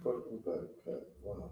fuck was that cut? Wow.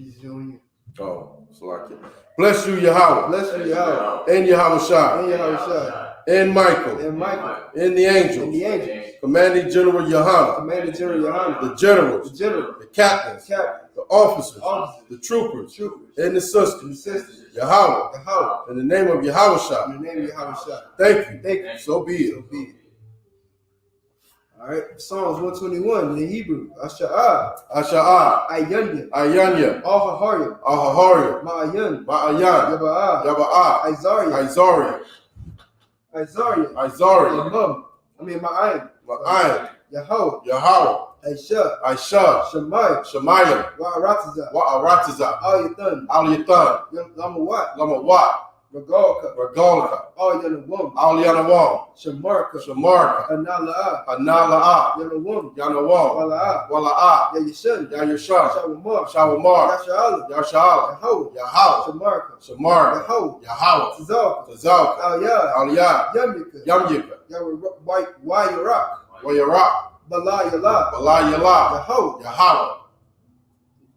He's doing it. Oh, Salakia. Bless you, Yahweh. Bless you, Yahweh. And Yahweh Shai. And Yahweh. And Michael. And Michael. And the angels. And the angels. Commanding General YAHANNA. Commanding General YAHANNA. The generals. The general. The captains. The captain. The officers. Officers. The troopers. Troopers. And the sisters. And the sisters. Yahweh. Yahweh. In the name of Yahweh Shai. In the name of Yahweh Shai. Thank you. Thank you. So be it. So be it. All right. Psalms 121 in Hebrew. Asha'ah. Asha'ah. Ayanya. Ayanya. Ahahariah. Ahahariah. Ma'ayan. Ma'ayan. Yaba'ah. Yaba'ah. Isariah. Isariah. Isariah. Isariah. Ma'ayan. Ma'ayan. Yahweh. Yahweh. I.S.H.U.P.K. I.S.H.U.P.K. Shemaiah. Shemaiah. Wa'aratazah. Wa'aratazah. Al-Yathan. Al-Yathan. Lamawat. Lamawat. Regalka. Regalka. Al-Yanawam. Al-Yanawam. Shamarka. Shamarka. Anala'ah. Anala'ah. Yanawam. Yanawam. Wala'ah. Wala'ah. Yayishan. Yayishan. Shawamar. Shawamar. Yasha'ala. Yasha'ala. Yahweh. Yahweh. Shamarka. Shamarka. Yahweh. Yahweh. Tazalka. Tazalka. Al-Yah. Al-Yah. Yamyika. Yamyika. Wayarak. Wayarak. Balayala. Balayala. Yahweh. Yahweh.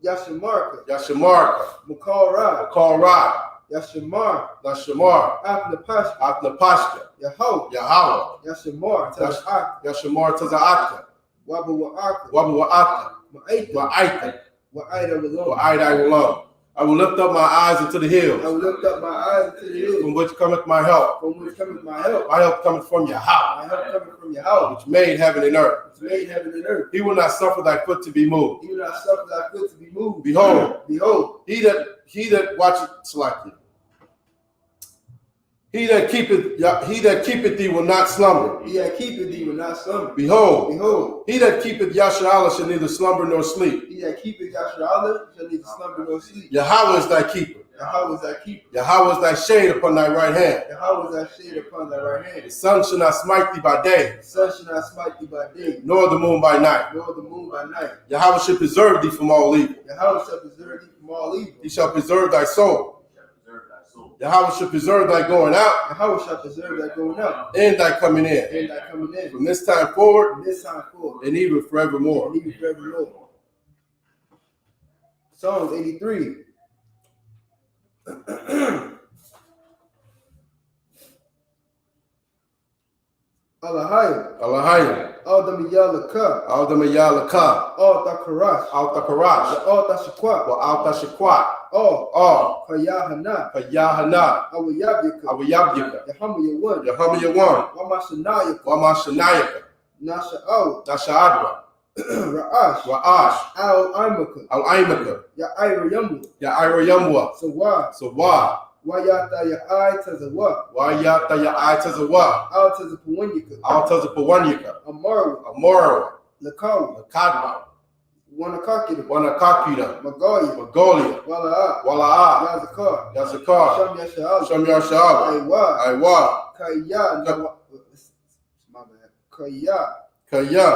Yashamarka. Yashamarka. Mukalra. Makalra. Yashamar. Yashamar. Apnapashka. Atnapashka. Yahweh. Yahweh. Yashamar. Tazak. Yashamar Taza'aka. Wabawa'aka. Wabawa'aka. Ma'aita. Wa'aita. Wa'aita Walom. Wa'aita Walom. I will lift up my eyes into the I hills, will lift up my eyes to the hills. from which cometh my help. From which cometh my help. My help cometh from Yahweh, My help cometh from Yahweh, which made heaven and earth. which made heaven and earth. He will not suffer thy foot to be moved. He will not suffer thy foot to be moved. Behold, Behold, he that watcheth Salakia. He that keepeth thee will not slumber. he that keepeth thee will not slumber. Behold, Behold, he that keepeth Yasha'Allah shall neither slumber nor sleep. he that keepeth Yasha'Allah shall neither slumber nor sleep. Yahweh is thy keeper. Yahweh is thy keeper. Yahweh is thy shade upon thy right hand. Yahweh is thy shade upon thy right hand. The sun shall not smite thee by day, The sun shall not smite thee by day, nor the moon by night. nor the moon by night. Yahweh shall preserve thee from all evil. Yahweh shall preserve thee from all evil. He shall preserve thy soul. Yahweh shall preserve thy going out Yahweh shall preserve thy going out and thy coming in, and thy coming in. from this time forward From this time forward, and even forevermore. and even forevermore. Psalms 83. Alahaya. Alahayim. Aldamiyalaka. Aldamayalaka. Aldakarash. Altakarash. Aldashakwat. Wa'altashakwat. All. Kayahana. Yahana. Awayabika. Awayabyika. Yahamayawan. Yahamayawan. Wamashanayaka. Wamashanayaka. Nasha'aw. Nasha'adwa. Ra'ash. Wa'ash. Al-Imaka. Al-Aimaka. Ya'irayambu. Ya'irayamwa. Sawa. Sawa. Wayata Ya'ai Tazawa. Wa'yata ya'atazawa. Al Tazapawanyaka. Altazapawanyika. Amaru. Amora. Lakawa. Lakadma. Wanakakita. Wanakakita. Magoya. Magolia. Wala'a. Wala'a. Yazakar. Yazakar. Sham Yasha'al. Shem Yasha'Allah. Aywa. Aywa. Kaya. My bad. Kaya. Kaya.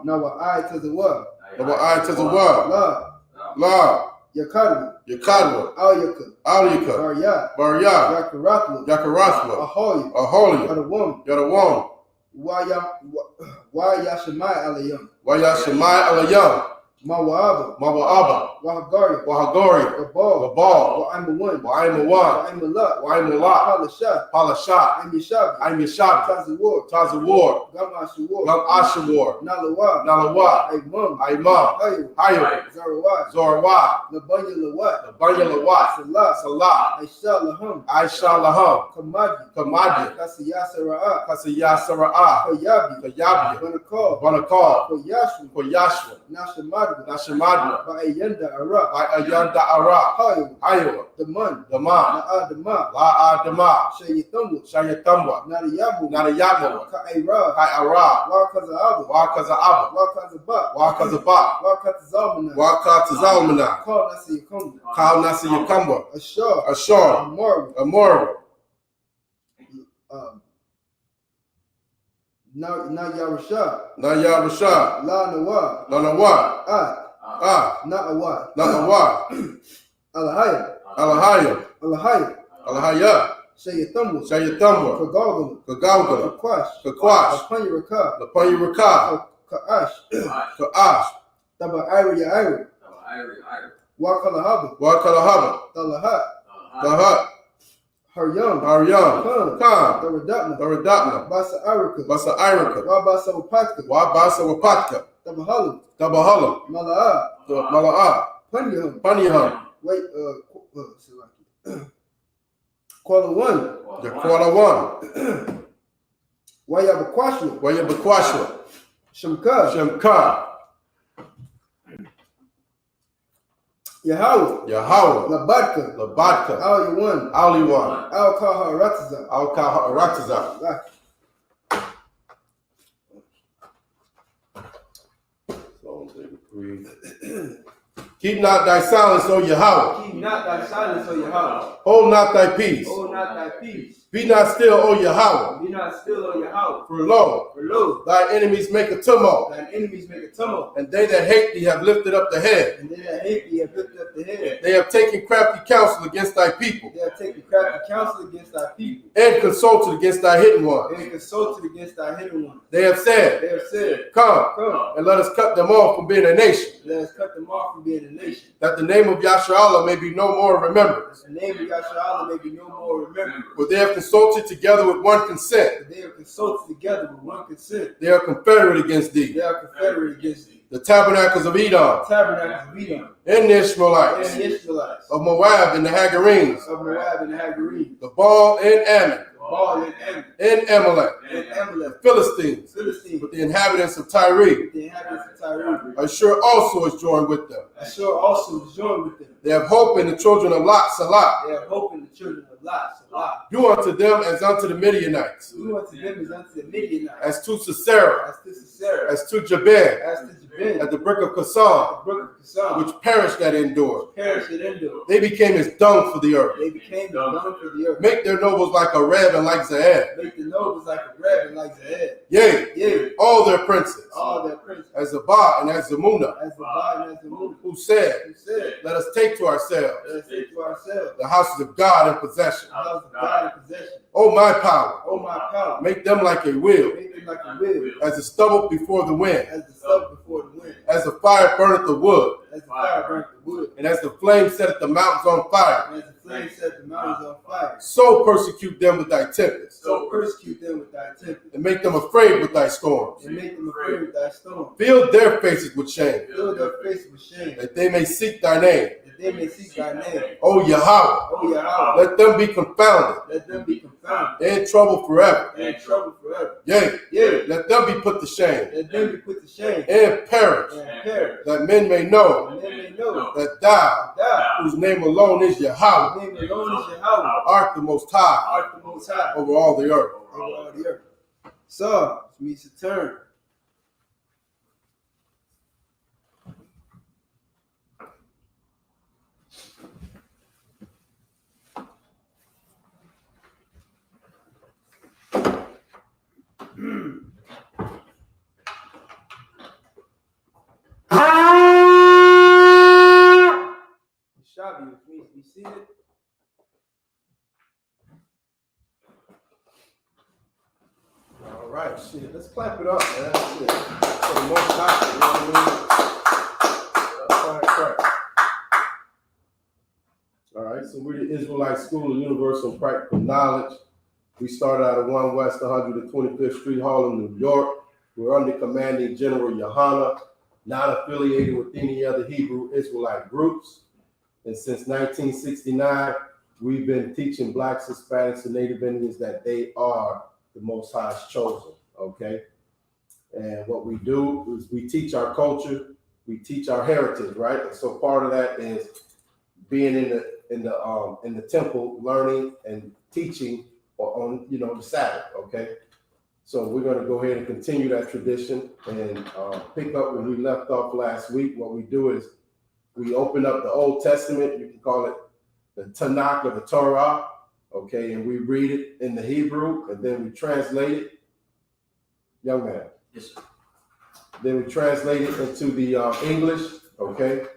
Nawa'ai Tazawa. Wa'atazawa. La. La. Yakadu. Yakadwa. Al-Yaka. Alika. Barya. Barya. Yakaratla. Yakarathwa. Ahoy. Aholia. Adawam. Yadawam. Wayashamai Alayam. Wayashemai Alayam. Mawa'aba. Mawa'aba. Wahagari. Wahagori. Gabal. Gabal. Wa'aimawan. Wa'aimawan. Wa'aimalak. Wa'aimalak. Palashat. Palashat. Amishabi. Aimyashabi. Tazawar. Tazawar. Gamashawar. Gam Ashawar. Nalawa. Nalawa. Aimam. Aimam. Hayo. Hayo. Zarawat. Zorawah. Labanya Lawat. Labanya Lawat. Salah. Salah. Aisha Laham. Aisha Laham. Kamadi. Kamadi. Kasiyasara'a. Kasiyasara'ah. Kayabi. Kayabi. Banakal. Banakal. Koyashwa. Koyashwa. Nashamadwa. Nashamadwa. Ba'ayanda Ara. Ayanda Ara. Hayo. Iowa. Daman. Dama. Na'adama. La'adama. Shayithamu. Shayatamwa. Nadayabu. Nadayamu. Ka'ira. Ka'ara. Wakaza'abu. Wakaza'aba. Wakazaba. Wakazaba. Wakatazamana. Wakatazalmana. Call Nasi Yakum. Kal Nasi Yakamba. Ashar. Ashar. Amaru. Amora. Na Yarusha. Nayarusha. La Nawa. Lanawa. Na'awa. Nanawa. Alahaya. Alahaya. Alahaya. Alahaya. Shayithamu. Shayatamwa. Kagagalu. Kagawgala. Kakwash. Kakwash. Lapanyaraka. Lapanyaraka. Ka'ash. Ka'ash. Taba Ira Yaira. Wakalahaba, Wakalahaba, Talahat, Tahat, Haryam, Haryam, Khan, Taradapna, Taradapna, Basa Arika, Basa Irika, Wabasa Wapatka, Wabasa Wapatka, Tabahalam, Tabahalam, Mala'a, Mala'ah, Panyaham, Paniham, wait, Kuala One, Yakwala 1, Wayabakwashwa, Wayabakwashwa, Shamka, Shemka, Yahweh, Yahweh, Labadka, Labadka, Al Yawan, Aliwan, Al Kaha Rataza, Al-Kaha Arataza. Keep not thy silence, O Yahweh. Keep not thy silence, O Yahweh. Hold not thy peace. Hold not thy peace. Be not still, O Yahweh. Be not still, O Yahweh. For lo, For lo, thy enemies make a tumult, thine enemies make a tumult, and they that hate thee have lifted up the head. and they that hate thee have lifted up the head. They have taken crafty counsel against thy people, They have taken crafty counsel against thy people, and consulted against thy hidden ones. and consulted against thy hidden ones. They have said, They have said, Come, Come, and let us cut them off from being a nation, let us cut them off from being a nation, that the name of Yasharallah may be no more remembered. that the name of Yasharallah may be no more remembered. For they have consulted together with one consent. But they have consulted together with one consent. They are confederate against thee. They are confederate against thee. The tabernacles of Edom, Tabernacles of Edom, and the Ishmaelites, and the Israelites, of Moab and the Hagarenes, of Moab and the Hagarenes, the Baal and Ammon, Baal and Ammon, and Amalek, and Amalek, Philistines, Philistines, with the inhabitants of Tyre. the inhabitants of Tyre. Ashur also is joined with them. Ashur also is joined with them. They have hope in the children of Lot, Salah. They have hope in the children of Lot, Salah. Do unto them as unto the Midianites, Do unto them as unto the Midianites, as to Sisera, as to Sisera, as to Jabin, as to Jabin, at the brook of the Kasan, brook of Kasan, which perished at Endor. perished at Endor. They became as dung for the earth. They became the dung for the earth. Make their nobles like a Reb and like Zahab. Make the nobles like a Reb and like Zahab. Yea, Yea, all their princes, all their princes, as Zabah and as Zamuna, as the Ba and as the Moon, who said, who said, Let us take to ourselves let us take to ourselves the houses of God in possession. the house of God in possession. O my power, O my power, make them like a wheel, make them like a wheel, as the stubble before the wind, as the stubble before the wind, as the fire burneth the wood, as the fire burnt the wood, and as the flame setteth the mountains on fire. and as the flame set the mountains on fire. So persecute them with thy tempest, So persecute them with thy tempest, and make them afraid with thy storms. and make them afraid with thy storm. Fill their faces with shame, Fill their faces with shame, that they may seek thy name. that they may seek thy name. O Yahweh, O Yahweh, let them be confounded, let them be confounded, in trouble forever. and in trouble forever. Yea, Yea, let them be put to shame, let them be put to shame, and perish, and perish, that men may know and they may know that thou, thou, whose name alone is Yahweh, whose name alone is Yahweh, art the most high art the most high over all the earth. over all the earth. So, which means to turn. Shabi, which means to be seated. All right, shit, let's clap it up, man. Shit. For the most high, you know what I mean? That's right. All right, so we're the Israelite School of Universal and Practical Knowledge. We started out at 1 West 125th Street, Harlem, New York. We're under commanding General YAHANNA, not affiliated with any other Hebrew Israelite groups. And since 1969, we've been teaching Blacks, Hispanics, and Native Indians that they are the Most High's chosen, okay? And what we do is we teach our culture, we teach our heritage, right? And so part of that is being in the temple, learning and teaching on the Sabbath, okay? So we're going to go ahead and continue that tradition and pick up where we left off last week. What we do is we open up the Old Testament, you can call it the Tanakh or the Torah, okay, and we read it in the Hebrew, and then we translate it. Young man. Yes, sir. Then we translate it into the English, okay?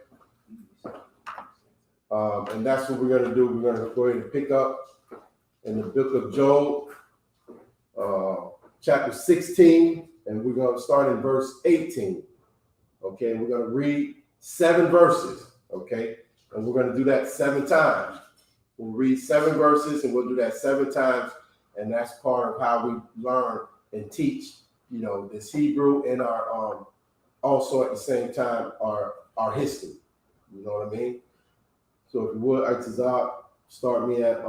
And that's what we're going to do. We're going to go ahead and pick up in the book of Job, chapter 16, and we're going to start in verse 18, okay? We're going to read 7 verses, okay? And we're going to do that 7 times. We'll read 7 verses and we'll do that 7 times. And that's part of how we learn and teach, this Hebrew and our also at the same time our history. You know what I mean? So if you would, Isupk, start me at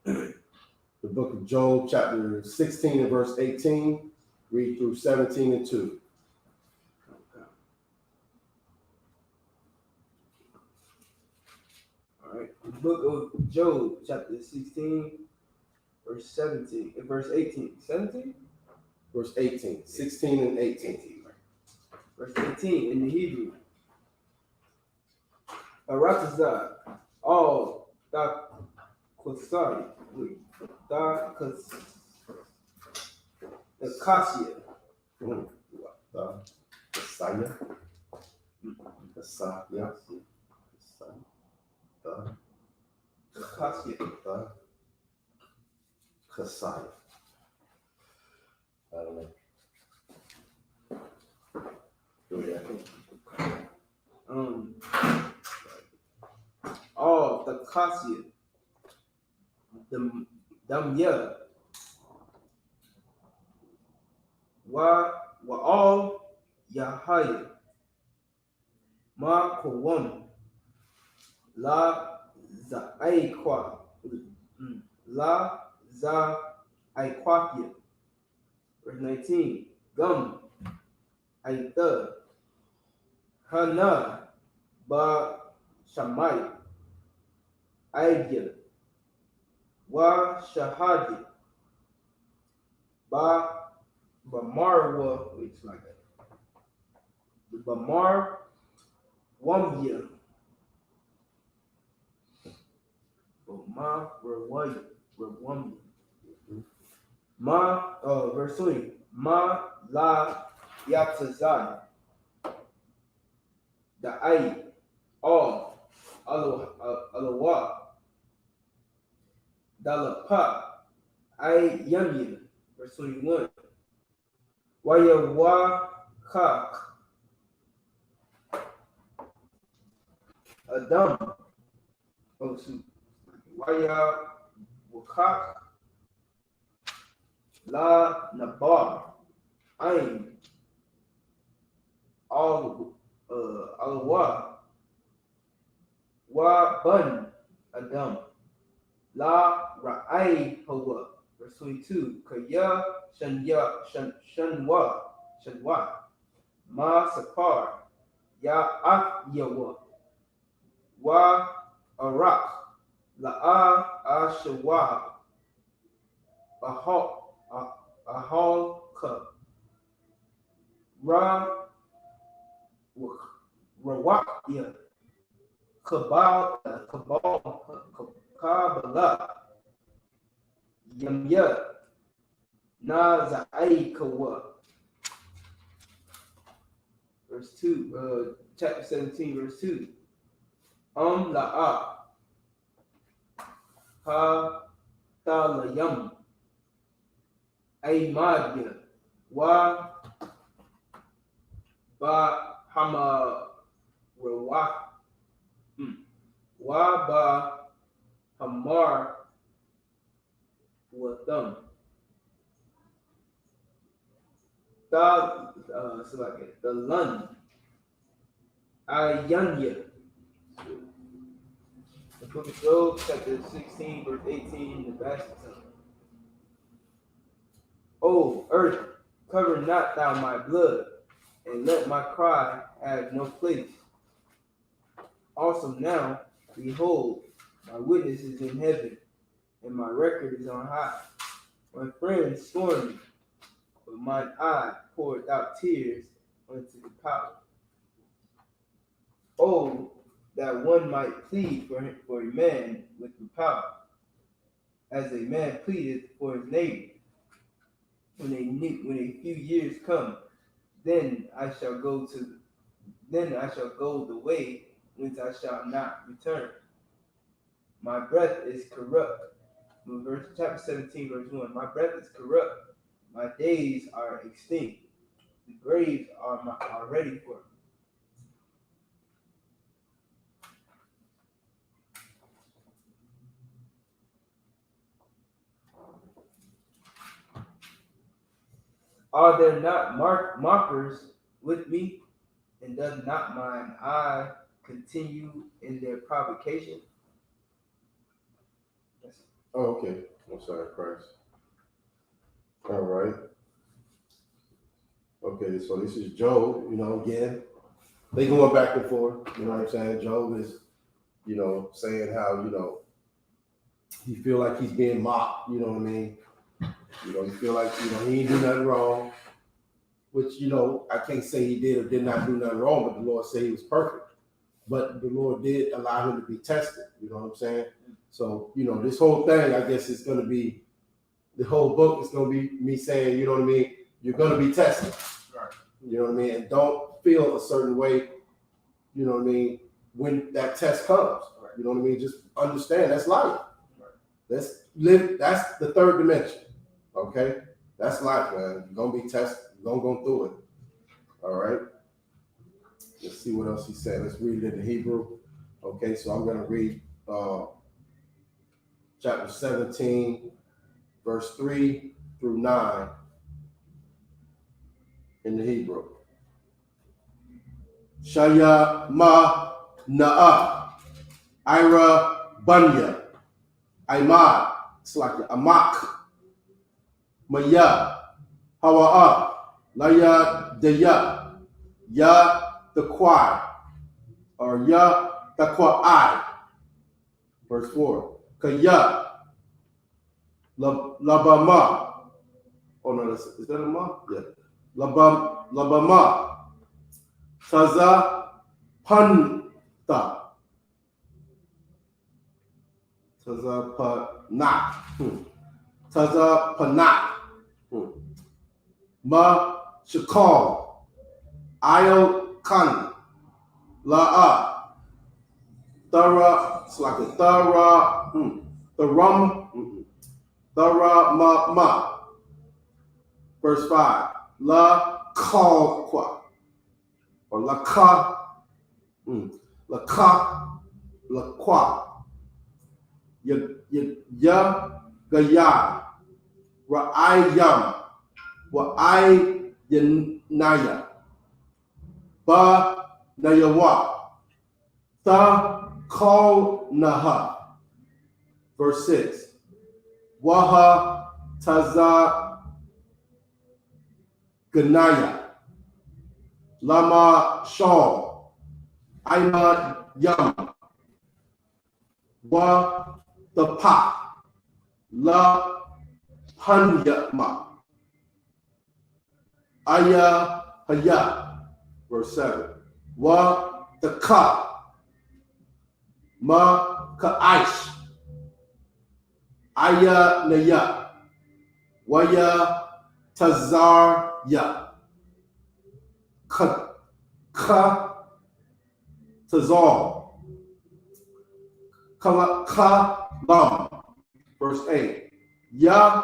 the book of Job, chapter 16 and verse 18, read through 17 and 2. All right. The book of Job, chapter 16, verse 17, and verse 18. 17? Verse 18, 16 and 18. Verse 18 in the Hebrew. Aratazah, all the Kosai, the Kasia. The Messiah. Messiah. The Kasia. The Messiah. I don't know. All the Kasia, the Damya, wa all Yahaya, ma Kowam, la Zaikwa, la Zaikwafia. Verse 19, Gum, Aitha, Hana, Ba Shamai, Aigya, Wa Shahadi, Bamarwa, it's like that. Bamar Wamya, Bamar Rawamya. Verse 20, Ma La Yatzazai, the Ai, all, Alawa, Dalapa, I Yamya, verse 21, YAHANNA, Adam, YAHANNA, La Nabar, Ain, Alwa, Wa Bun, Adam, La Ra'ai Hawa, verse 22, Kaya Shanwa, Ma Sapar, Yawa, Wa Arak, La'a Ashawa, Ahalka, Rawakya, Kabbalah, Yamya, Nazaikawa. Verse 2, chapter 17, verse 2. La'a, Ha Talayam, Aimadya, Wa Ba Hama Rawak, Wa Ba Hamar Watham. The Lun, Ayanya. The book of Job, chapter 16, verse 18, the baptism. O earth, cover not thou my blood, and let my cry have no place. Also now, behold, my witness is in heaven, and my record is on high. My friends scorn me, but mine eye poured out tears unto the power. Oh, that one might plead for a man with the power, as a man pleadeth for his neighbor. When a few years come, then I shall go the way whence I shall not return. My breath is corrupt. Chapter 17, verse 1. My breath is corrupt. My days are extinct. The graves are ready for me. Are there not mockers with me? And does not mine eye continue in their provocation? Oh, okay. I'm sorry, Christ. All right. Okay, so this is Job, again. They going back and forth, you know what I'm saying? Job is, saying how, he feel like he's being mocked, you know what I mean? He feel like, he ain't do nothing wrong, which, I can't say he did or did not do nothing wrong, but the Lord said he was perfect. But the Lord did allow him to be tested, you know what I'm saying? So, this whole thing, I guess it's going to be, the whole book is going to be me saying, you know what I mean? You're going to be tested. Right. You know what I mean? And don't feel a certain way, you know what I mean, when that test comes. Right. You know what I mean? Just understand that's life. Right. That's the third dimension. Okay? That's life, man. You're gonna be tested, you're gonna go through it. All right. Let's see what else he said. Let's read it in Hebrew. Okay, so I'm gonna read chapter 17, verse 3 through 9 in the Hebrew. Shaya ma na'a ira bunya Imad, it's like Amak, Maya, Hawa'a, Laya Daya, Ya the Kwai, or Ya the Kwai. Verse 4. Kaya, Labama. Oh no, is that a ma? Yeah. Labama. Taza Panta. Taza Panat. Taza Panat. Ma Shakal. Io Kan. La'a. Thara. It's like a Thara. Tharam. Thara Ma. Verse 5. La Kal Kwa. Or La Ka. La Ka. La Kwa. Ya Gaya. Ra'ayam. Wa'ay Yanaya. Ba Nayawa. Tha Kal Naha. Verse 6. Waha Taza Ganaya. Lama Shaw. Aima Yam. Wa the Pa. La Hanyama. Aya Haya. Verse 7. Wa the Ka. Ma Ka'aish. Aya Naya. Waya Tazar Ya. Ka Tazar. Ka Lam. Verse 8. Ya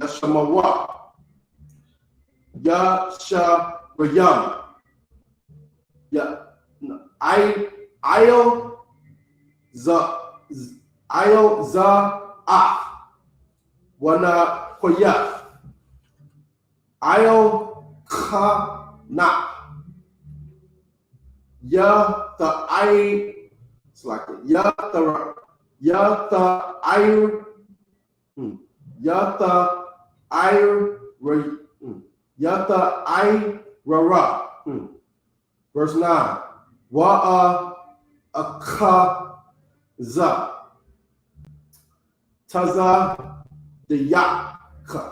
Shamawa. Ya Shabayam. Ya Io za wana koya. Io kana. Ya ta I. It's like it. Ya ta I. Ya ta I. Ya ta I rara. Verse 9. Wa'a akaza. Taza the yaka.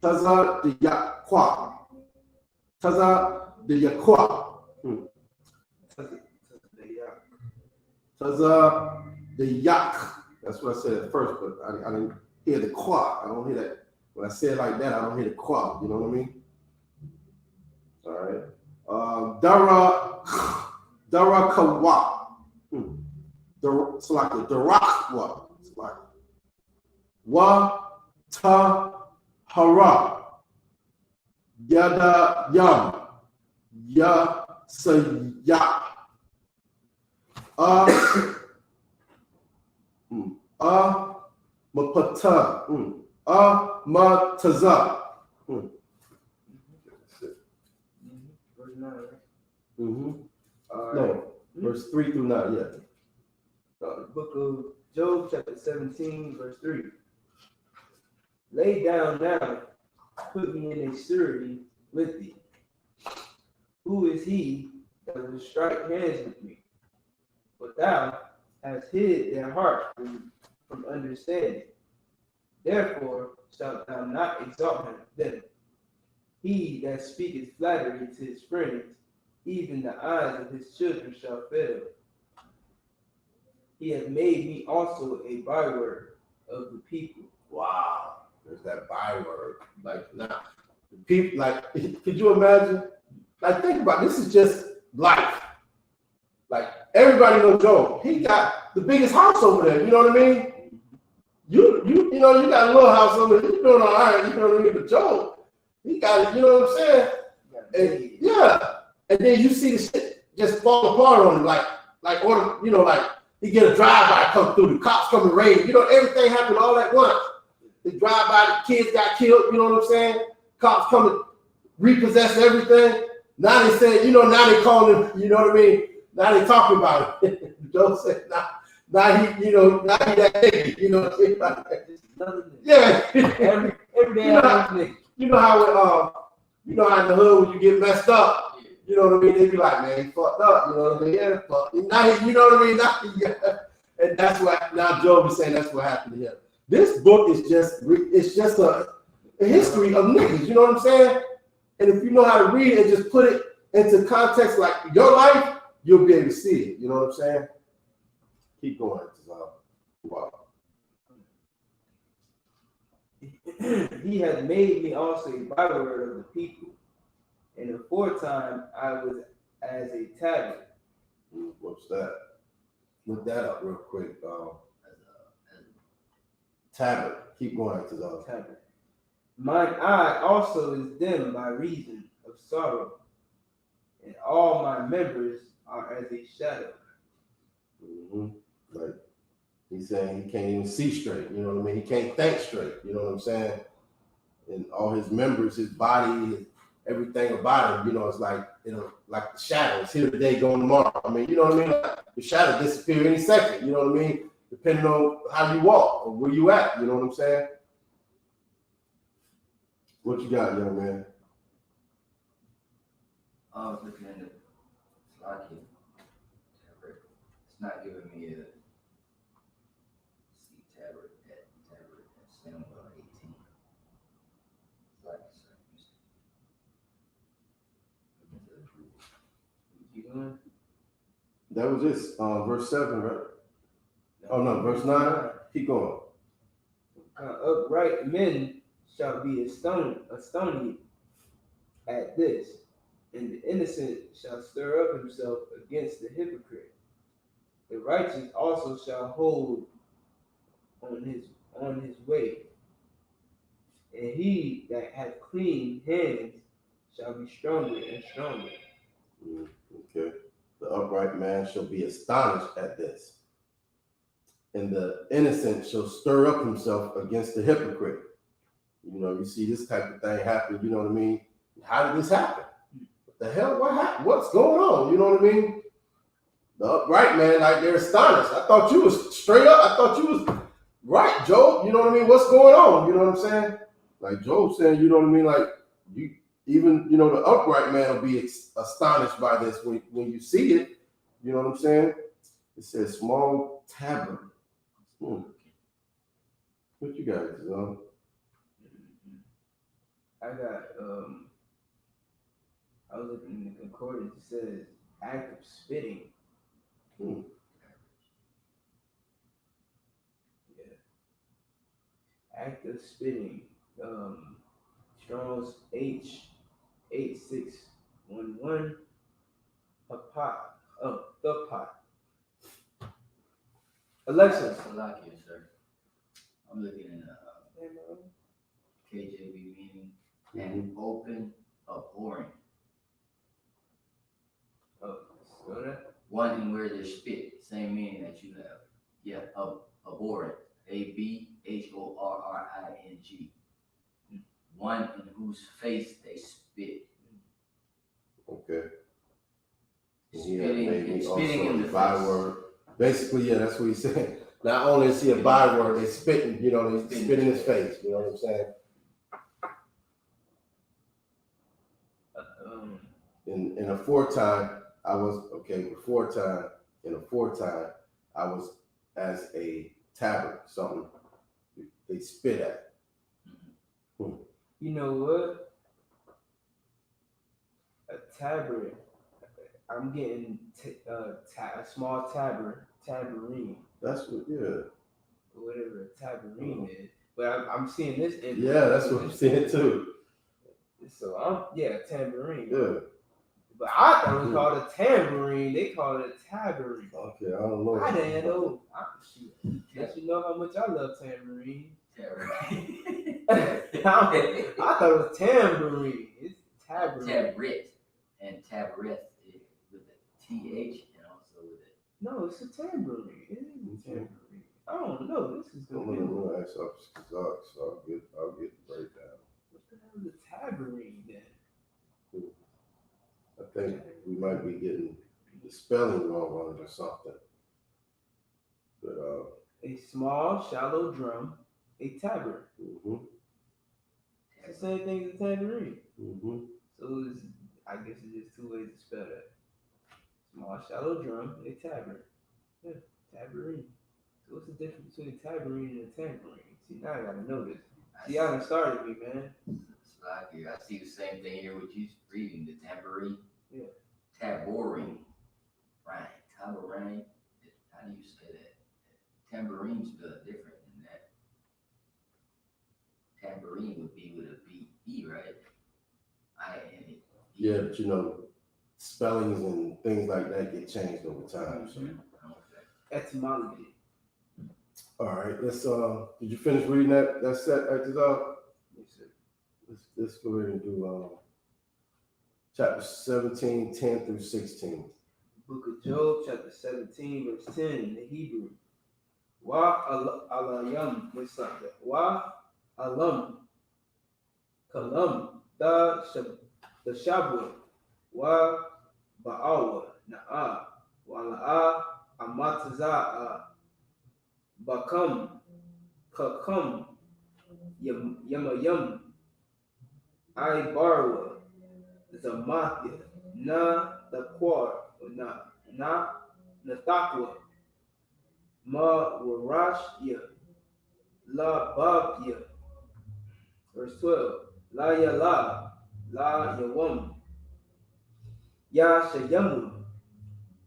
Taza the yakwa. Taza the yakwa. Taza the yak. That's what I said at first, but I didn't hear the qua. I don't hear that. When I say it like that, I don't hear the qua. You know what I mean? All right. Dara kawa. It's like a darakwa. It's like wa ta hara. Yada yam. Ya saya. Mapata. Amatazah. Verse 9, right? Mm-hmm. All right. No, verse 3 through 9, yeah. The book of Job, chapter 17, verse 3. Lay down now, put me in a surety with thee. Who is he that will strike hands with me? But thou hast hid their heart from understanding. Therefore shalt thou not exalt them. He that speaketh flattery to his friends, even the eyes of his children shall fail. He hath made me also a byword of the people. Wow. There's that byword. Like, now, people, like, could you imagine? Like, think about it. This is just life. Like, everybody knows Job. He got the biggest house over there. You know what I mean? You know, you got a little house over there. You're doing all right. You know what I mean? But Job, he got it. You know what I'm saying? And, yeah. And then you see the shit just fall apart on him. Like, or, you know, like, he get a drive-by come through. The cops come and raid. You know, everything happened all at once. The drive-by, the kids got killed. You know what I'm saying? Cops come and repossess everything. Now they say, you know, now they call him, you know what I mean? Now they talking about it. Joe said, now he, you know, now he that nigga, you know what I'm saying? Yeah. Every day you know how you know how in the hood when you get messed up, you know what I mean? They be like, man, he fucked up, you know what I mean? Yeah, fuck. Now he, you know what I mean? Now he, and that's what now Job is saying that's what happened to him. This book is just a history of niggas, you know what I'm saying? And if you know how to read it and just put it into context like your life, you'll be able to see it. You know what I'm saying? Keep going. Wow. He hath made me also a byword of the people. And aforetime I was as a tablet. What's that? Look that up real quick. Tablet. Keep going to the tablet. Mine eye also is dim by reason of sorrow, and all my members are as a shadow. Mm-hmm. Like he's saying he can't even see straight, you know what I mean? He can't think straight, you know what I'm saying? And all his members, his body, everything about him, you know, it's like, you know, like the shadows here today, gone tomorrow. I mean, you know what I mean? Like the shadow disappear any second, you know what I mean? Depending on how you walk or where you at, you know what I'm saying? What you got, young man? I was looking at the Slocky. It's not giving me a C tablet at Samuel 18. That was this, verse 7, right? Oh no, verse 9. Keep going. Upright men shall be astonished at this, and the innocent shall stir up himself against the hypocrite. The righteous also shall hold on his way, and he that hath clean hands shall be stronger and stronger. Okay. The upright man shall be astonished at this, and the innocent shall stir up himself against the hypocrite. You know, you see this type of thing happen, you know what I mean? How did this happen? What the hell? What happened? What's going on? You know what I mean? The upright man, like they're astonished. I thought you was straight up. I thought you was right, Job. You know what I mean? What's going on? You know what I'm saying? Like Job saying, you know what I mean? Like you, even, you know, the upright man will be astonished by this when you see it. You know what I'm saying? It says small tavern. What you got, I got I was looking in the concordance. It says act of spitting. Yeah. Act of spitting. Strong's H8611. A pot. Oh, the pot. Alexa. Slocky, sir. I'm looking in KJV meaning and open abhorring. Oh, so that? One who wears their spit, same meaning that you have. Yeah, abhorrent. Abhorring, one in whose face they spit. Okay. And he had Spitting, made me spitting also in a the face. byword. Basically, yeah, that's what he said. Not only is he a byword, they spitting, you know, they spit in his face. You know what I'm saying? In a foretime, I was in a foretime, I was as a tabard, something they spit at. You know what? A tabard. I'm getting a small tabarine. That's what, yeah. Whatever a tabarine is. But I'm seeing this. Yeah, that's what I'm seeing too. So tambourine. Yeah. But I thought it was called a tambourine. They call it a tabarine. Okay, I don't know. I didn't know. Let you know how much I love tambourine. I thought it was tambourine. It's tabarine. Tabret and tabaret with a TH and also with it. No, it's a tambourine. It is a tambourine. I don't know. This is I'm good. gonna ask up, so I'll get the breakdown. What the hell is a tabarine then? I think we might be getting the spelling wrong on it or something. But A small, shallow drum, a tabard. It's the same thing as a tambourine. So I guess it's just two ways to spell that. Small, shallow drum, a tabard. Yeah, tabarine. So what's the difference between a tabarine and a tambourine? See, now I gotta know this. See, y'all done started me, man. I see the same thing here with you reading the tambourine. Yeah. Tabourine. Right. Tabourine. How do you say that? Tambourine's spelled different than that. Tambourine would be with a B-E, right? I-N-E. yeah, but you know, spellings and things like that get changed over time. So. Etymology. All right, let's did you finish reading that set right there? Yes, sir. Let's go ahead and do chapter 17, 10 through 16. Book of Job, chapter 17, verse 10 in the Hebrew. Wa alayam misanda. Wa alam kalam da shabu wa ba'awa na'a wa la'a amataza'a bakam kakam yamayam I barwa zamathya na taqwa na natakwa ma warashya la babya. Verse 12. La yala la yawam ya shayamu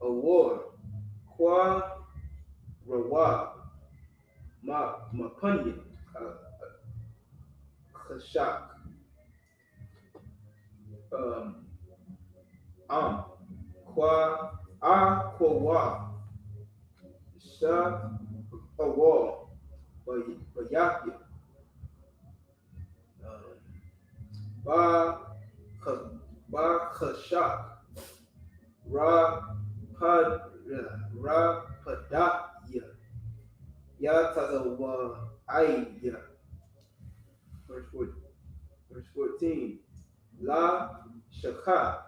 awar kwa rawa mapunya khashak kwa sha awar bayakya ba khashak ra padaya ya tazawa ayya. Verse 14. La shaka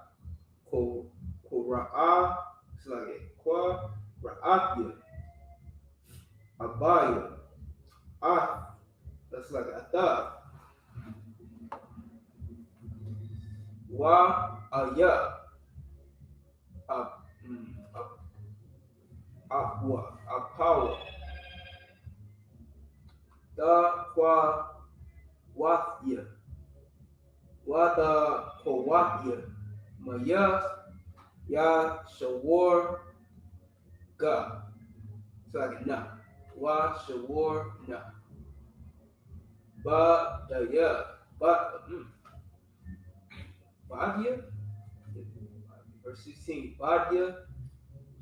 ko ra'a kwa ra'atya abaya that's like ata wa aya apawa da kwa wathya wada kwa wathya maya ya shawar ga. It's like na wa shawar na ba daya ba Badia, verse 16. Badia,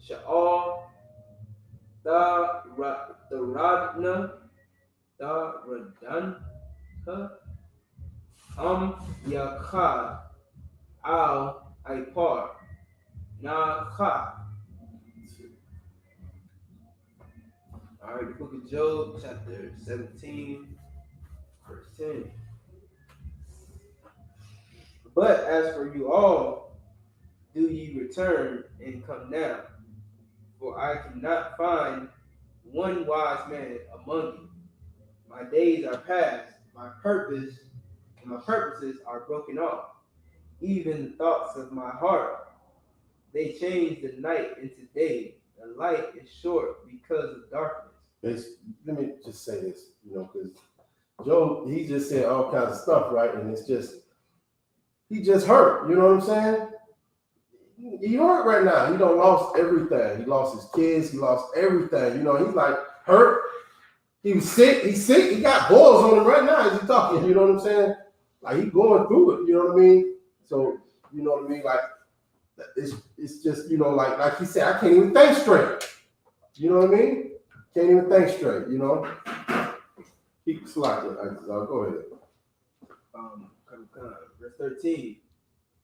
Sha'al, the Radna, the Radanha, Yakad, Al Ipar, Na Kha. All right, the book of Job, chapter 17, verse 10. But as for you all, do ye return and come now, for I cannot find one wise man among you. My days are past, my purposes are broken off. Even the thoughts of my heart, they change the night into day. The light is short because of darkness. Let me just say this, because Job, he just said all kinds of stuff, right? And it's just, he just hurt, you know what I'm saying? He hurt right now. He done lost everything. He lost his kids. He lost everything. He's like hurt. He was sick. He's sick. He got boils on him right now as he's talking. You know what I'm saying? Like he's going through it. You know what I mean? So you know what I mean? Like it's just like he said, I can't even think straight. You know what I mean? Can't even think straight. Keep slacking. Go ahead. Verse 13.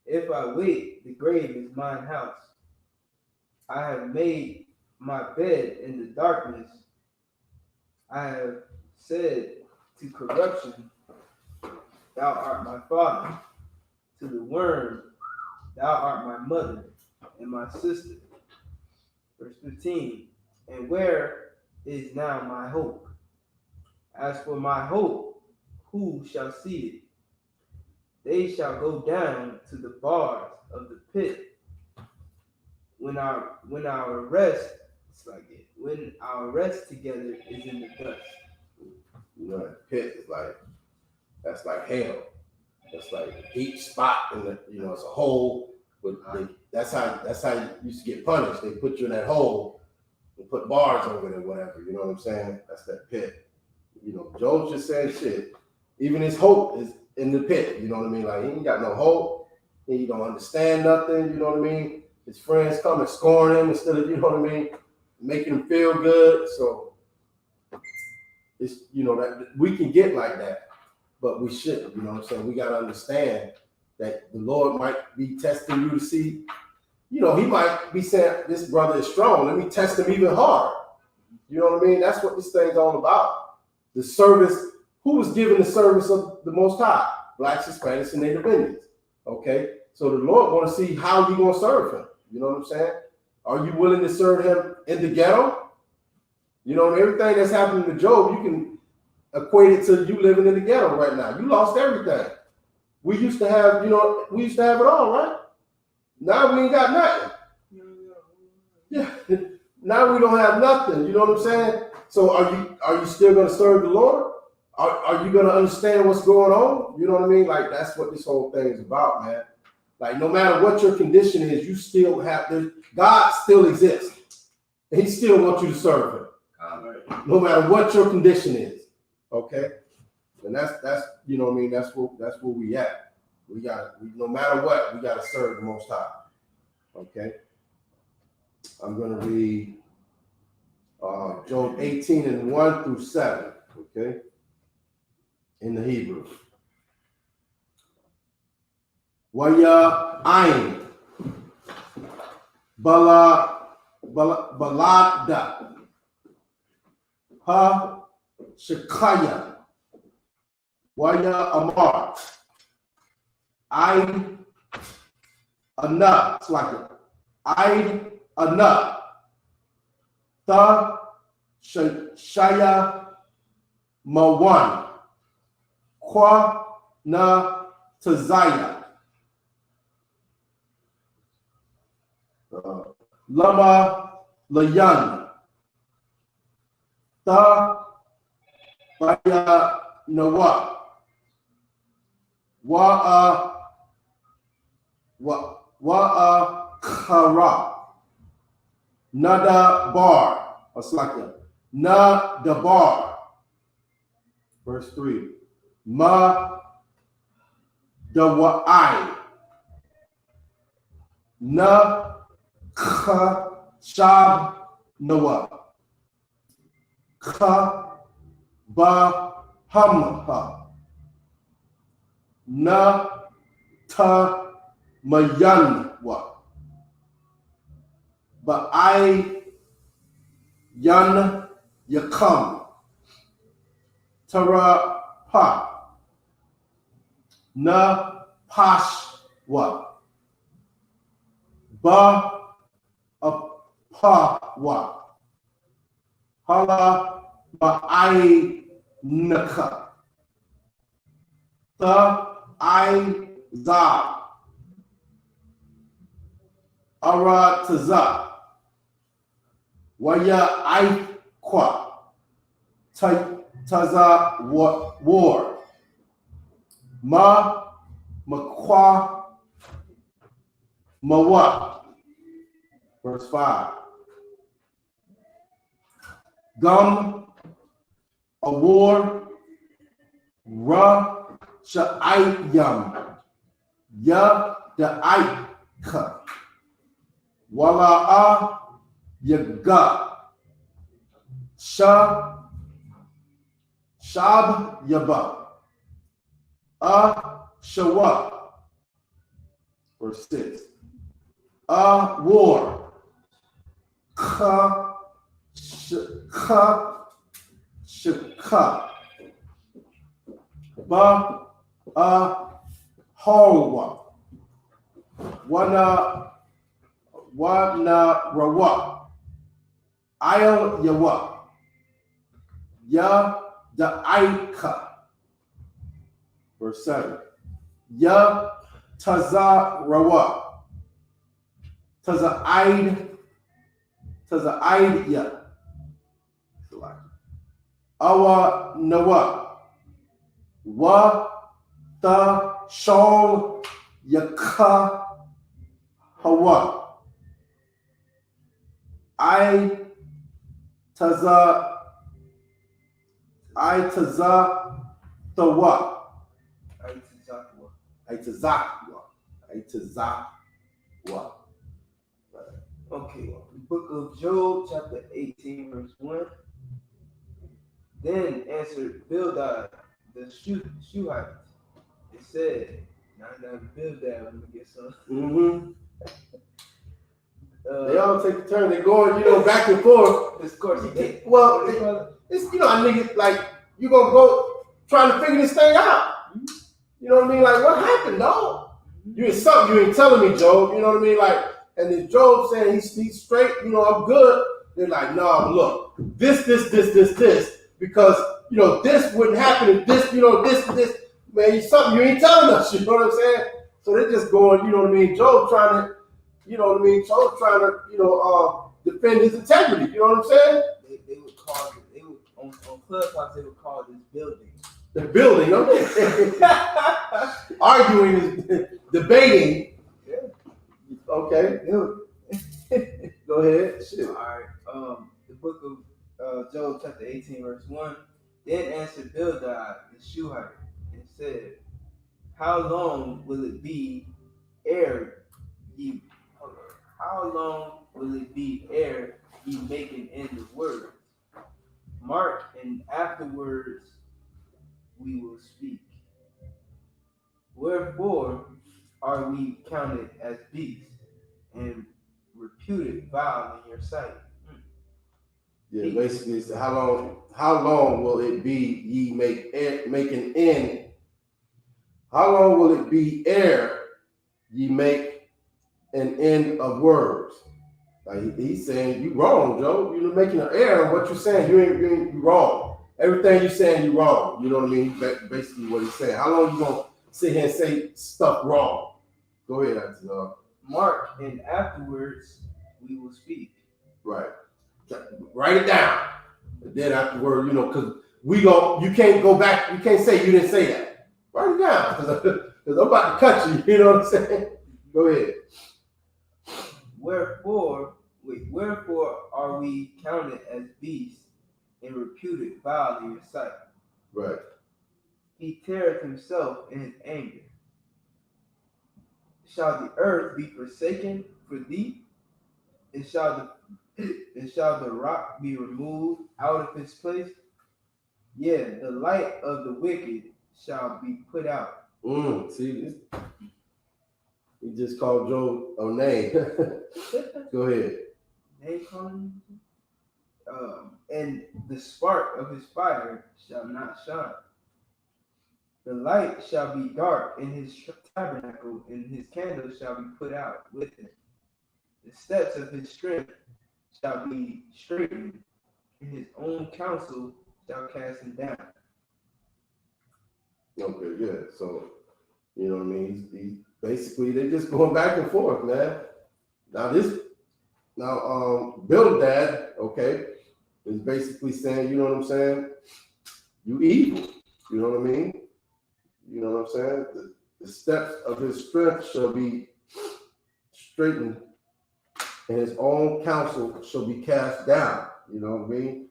If I wait, the grave is mine house. I have made my bed in the darkness. I have said to corruption, thou art my father. To the worm, thou art my mother and my sister. Verse 15. And where is now my hope? As for my hope, who shall see it? They shall go down to the bars of the pit. When our rest together is in the dust. The pit is that's like hell. That's like a deep spot in the it's a hole. But that's how you used to get punished. They put you in that hole and put bars over it or whatever. You know what I'm saying? That's that pit. Job's just saying shit. Even his hope is in the pit. You know what I mean? Like he ain't got no hope. He don't understand nothing. You know what I mean? His friends come and scorn him instead of making him feel good. So it's that we can get like that, but we shouldn't. You know what I'm saying? We got to understand that the Lord might be testing you to see. He might be saying, this brother is strong. Let me test him even harder. You know what I mean? That's what this thing's all about. The service. Who was given the service of the Most High? Blacks, Hispanics, and Native Indians. Okay? So the Lord want to see how you're going to serve him. You know what I'm saying? Are you willing to serve him in the ghetto? Everything that's happening to Job, you can equate it to you living in the ghetto right now. You lost everything. We used to have, it all, right? Now we ain't got nothing. Yeah. Now we don't have nothing. You know what I'm saying? So are you still going to serve the Lord? Are you going to understand what's going on? You know what I mean? Like, that's what this whole thing is about, man. Like, no matter what your condition is, you still God still exists. And he still wants you to serve him. No matter what your condition is. Okay? And that's you know what I mean? That's where we at. No matter what, we got to serve the Most High. Okay? I'm going to read Job 18:1-7. Okay? In the Hebrew. YAHANNA balada shikaya amar I.S.U.P.K. It's like I.S.U.P.K. Shaya mawan Kwa na tazaya lama layan ta baya nawa wa khara nada bar aslaka na dabar. Verse 3. Ma dawai na khashab nawa kha ba hamha na ta mayanwa ba I yan Yakam. Tara pa. Na pashwa. Ba apawa. Hala ba naka. Ta za. Ara taza. Waya kwa. Taza war. Makwa mawa. Verse 5. Gum, a war, ra, sha'ayam, ya, the aika, wala'a, yaga, shab, yaba, shawa. Verse 6. War, shaka, ba, halwa, wana rawa, ayal yawa, ya da aika. Verse 7. Ya taza rawa, taza ya. Awa nawa, wa ta shal yaka hawa. I taza tawa. Aitazakwa. Okay, the book of Job, chapter 18, verse 1. Then answered Bildad the Shuhite and said, now Bildad, let me get some. Mm-hmm. They all take a turn. They're going, back and forth. Of course, It's I niggas like you gonna go trying to figure this thing out. You know what I mean? Like, what happened, dog? You ain't telling me, Job. You know what I mean? Like, and then Job saying he's straight. I'm good. They're like, no, look, this, because this wouldn't happen if this, this. Man, something you ain't telling us. You know what I'm saying? So they're just going. You know what I mean? Job trying to. Job trying to, defend his integrity. You know what I'm saying? They would call it. They would on Clubhouse. They would call this building. The building. Okay. Arguing is debating. Yeah. Okay. Go ahead. Shit. All right. The book of Job, chapter 18, verse 1. Then answered Bildad the Shuhite and said, how long will it be ere ye? How long will it be ere ye make an end of words? Mark, and afterwards we will speak. Wherefore are we counted as beasts and reputed vile in your sight? Yeah, basically, it's how long will it be ye make an end? How long will it be ere ye make an end of words? Like he's saying, you wrong, Joe. You're making an error in what you're saying. You wrong. Everything you're saying, you wrong. You know what I mean? Basically, what he's saying. How long you gonna sit here and say stuff wrong? Go ahead, Mark, and afterwards we will speak. Right. Write it down. And then afterward, because you can't go back. You can't say you didn't say that. Write it down, because I'm about to cut you. You know what I'm saying? Go ahead. Wherefore are we counted as beasts and reputed vile in your sight? Right. He teareth himself in his anger. Shall the earth be forsaken for thee? And shall the rock be removed out of its place? Yeah, the light of the wicked shall be put out. See this? He just called Job a name. Go ahead. Name calling? And the spark of his fire shall not shine. The light shall be dark in his tabernacle, and his candle shall be put out with him. The steps of his strength shall be straightened, and his own counsel shall cast him down. Okay, yeah. So, you know what I mean? He's basically, they're just going back and forth, man. Now, Bildad, okay, is basically saying, you know what I'm saying? You evil. You know what I mean? You know what I'm saying? The steps of his strength shall be straightened, and his own counsel shall be cast down. You know what I mean?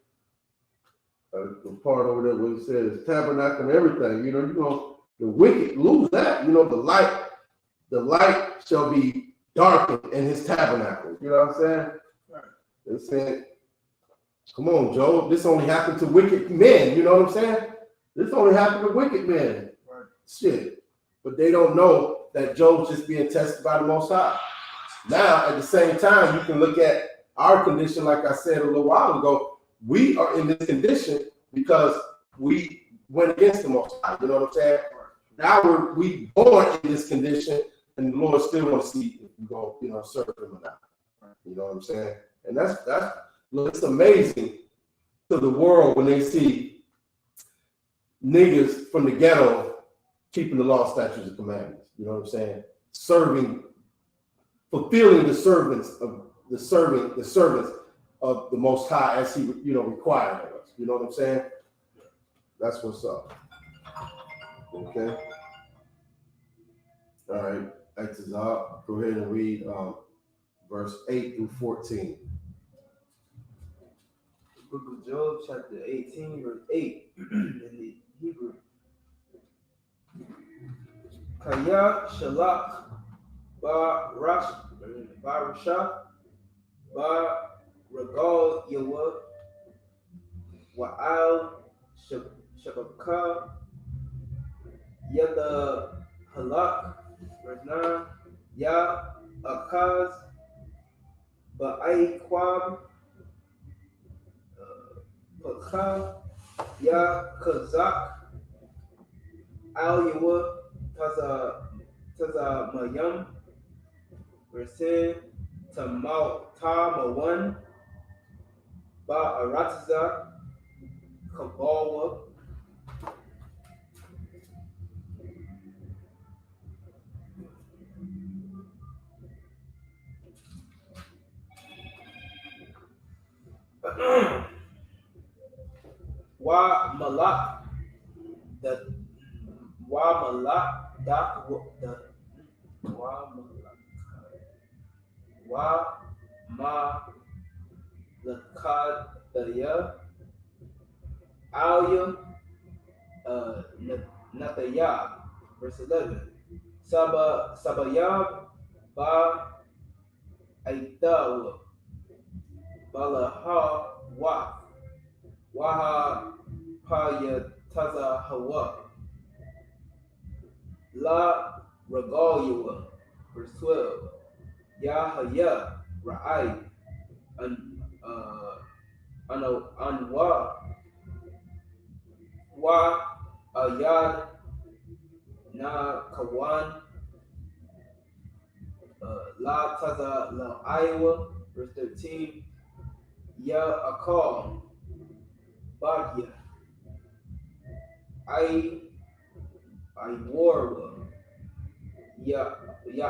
The part over there where he said his tabernacle and everything. You know, the wicked lose that. You know, the light shall be darkened in his tabernacle. You know what I'm saying? Right. They said, come on, Job, this only happened to wicked men. You know what I'm saying? This only happened to wicked men. Right. Shit. But they don't know that Job's just being tested by the Most High. Now, at the same time, you can look at our condition, like I said a little while ago. We are in this condition because we went against the Most High. You know what I'm saying? Now we born in this condition, and the Lord still wants to see if you go, serve him or not. You know what I'm saying? And that's look, it's amazing to the world when they see niggas from the ghetto keeping the law, statutes, and commandments. You know what I'm saying? Fulfilling the servants of the Most High as he required of us. You know what I'm saying? That's what's up. Okay. All right. Go ahead and read verse 8 through 14. The book of Job, chapter 18, verse 8, in the Hebrew. Kaya shalak ba rasha ba regal yawa wa'al shabaka yada halak, verse 9, ya akaz ba'aikwab Pakha ya kazak al yawa taza mayam, verse 10, tamawan ba aratiza kabawa. Wa malak the wa malak dak the wa malak wa ma lakad the ya alya natayab, verse 11, sabayab ba aitawa balaha wa waha paya taza hawa la regalia, verse 12, yahaya ra'ai anwa wa ayad na kawan la taza la iowa, verse 13, ya akal bagya I warwa ya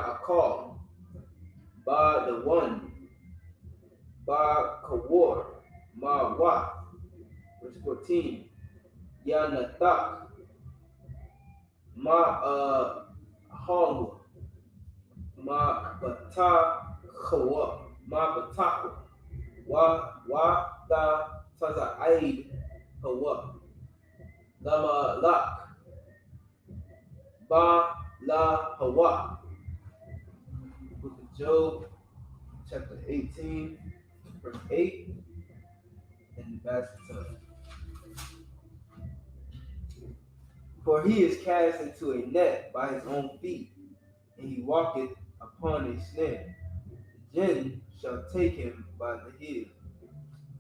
akal ba the one ba kawar ma wa, verse 14, ya natak ma hongwa ma bata kawa ma bataka wa ta taza aid hawa lama lak ba la hawa. Book of Job, chapter 18, verse 8, in the bathtub. For he is cast into a net by his own feet, and he walketh upon a snare. The jinn shall take him by the heel.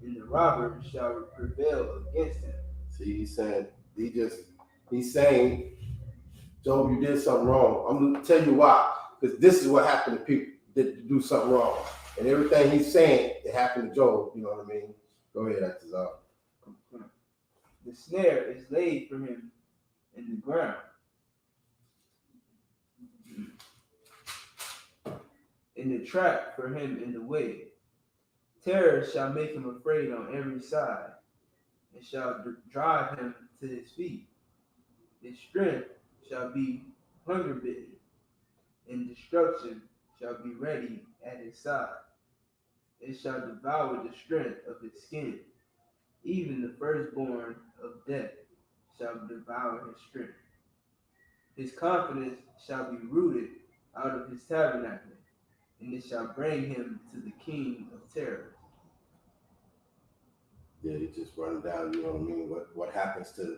and the robber shall prevail against him. See, he's saying, Job, you did something wrong. I'm gonna tell you why. Because this is what happened to people that do something wrong. And everything he's saying, it happened to Job. You know what I mean? Go ahead, Atazal. The snare is laid for him in the ground, and the trap for him in the way. Terror shall make him afraid on every side, and shall drive him to his feet. His strength shall be hunger bitten, and destruction shall be ready at his side. It shall devour the strength of his skin. Even the firstborn of death shall devour his strength. His confidence shall be rooted out of his tabernacle, and it shall bring him to the king of terrors. Yeah, he just running down, you know what I mean? What happens to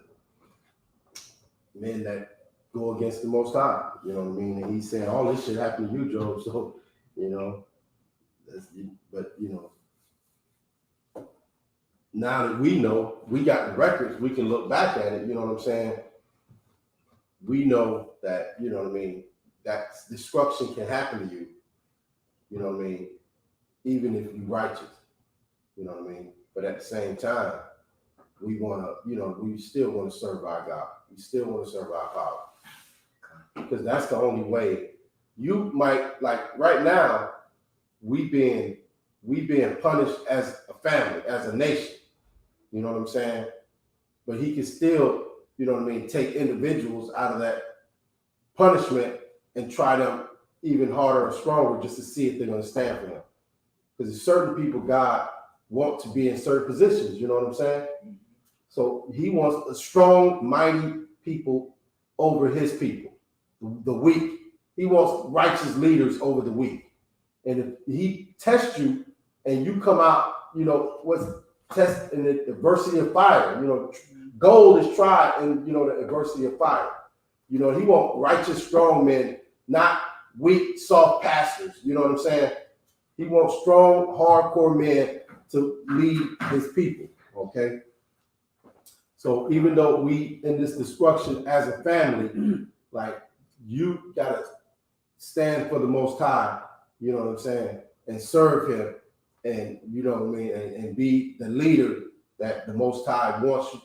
men that go against the Most High? You know what I mean? And he's saying all this shit happened to you, Job. So, you know, but you know, now that we know, we got the records, we can look back at it, you know what I'm saying? We know that, you know what I mean, that destruction can happen to you, you know what I mean, even if you're righteous, you know what I mean? But at the same time, we want to, you know, we still want to serve our God. We still want to serve our power. Because that's the only way. You might, like right now, we being punished as a family, as a nation. You know what I'm saying? But he can still, you know what I mean, take individuals out of that punishment and try them even harder or stronger just to see if they're going to stand for him. Because there's certain people God wants to be in certain positions, you know what I'm saying? So he wants a strong, mighty people over his people, the weak. He wants righteous leaders over the weak. And if he tests you and you come out, you know, what's test in the adversity of fire, you know, gold is tried in, you know, the adversity of fire. You know, he wants righteous, strong men, not weak, soft pastors. You know what I'm saying? He wants strong, hardcore men to lead his people. Okay. So even though we in this destruction as a family, like you gotta stand for the Most High, you know what I'm saying, and serve him, and you know what I mean, and be the leader that the Most High wants.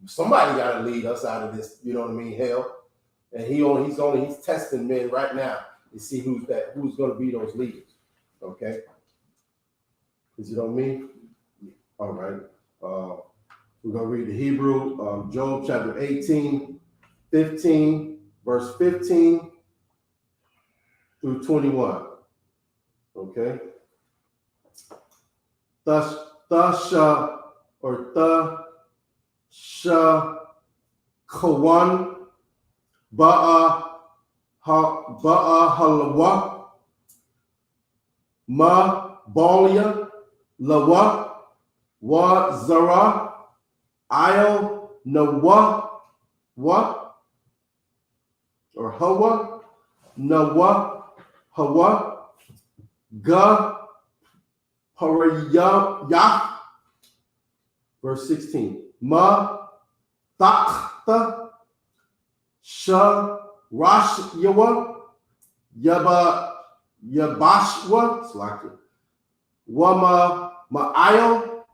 Somebody gotta lead us out of this, you know what I mean, hell. And he's testing men right now to see who's gonna be those leaders. Okay. Is it on me? All right. We're going to read the Hebrew, Job chapter 18, 15, verse 15 through 21. Okay. Thasha or Thasha Kawan Ba'a Halawa Ma Balia Lawa Wa Zara Io Nawa Wa or Hawa Nawa Hawa Ga Paraya. Verse 16. Ma Takhta Sha Rash Yawa Yabashwa. It's like it. Wama Ma'ayo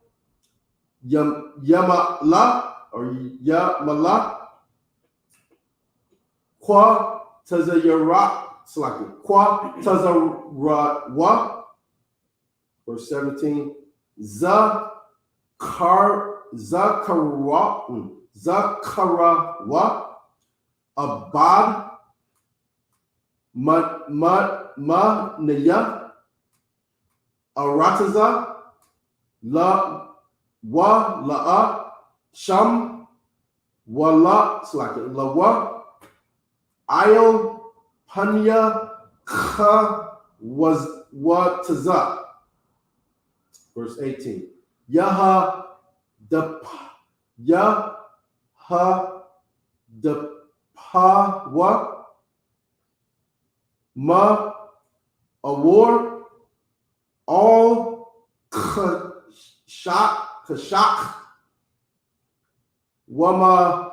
Yamala or Yamala Kwa Tazayara. It's like it. Kwa Tazarawa. Verse 17. Zakarawa Abad Naya Arataza La Wa La'a Sham Wala Lawa Io Panya Kha was Wataza. Verse 18. Yaha the Pawa Ma Award all shot Kashak, Wama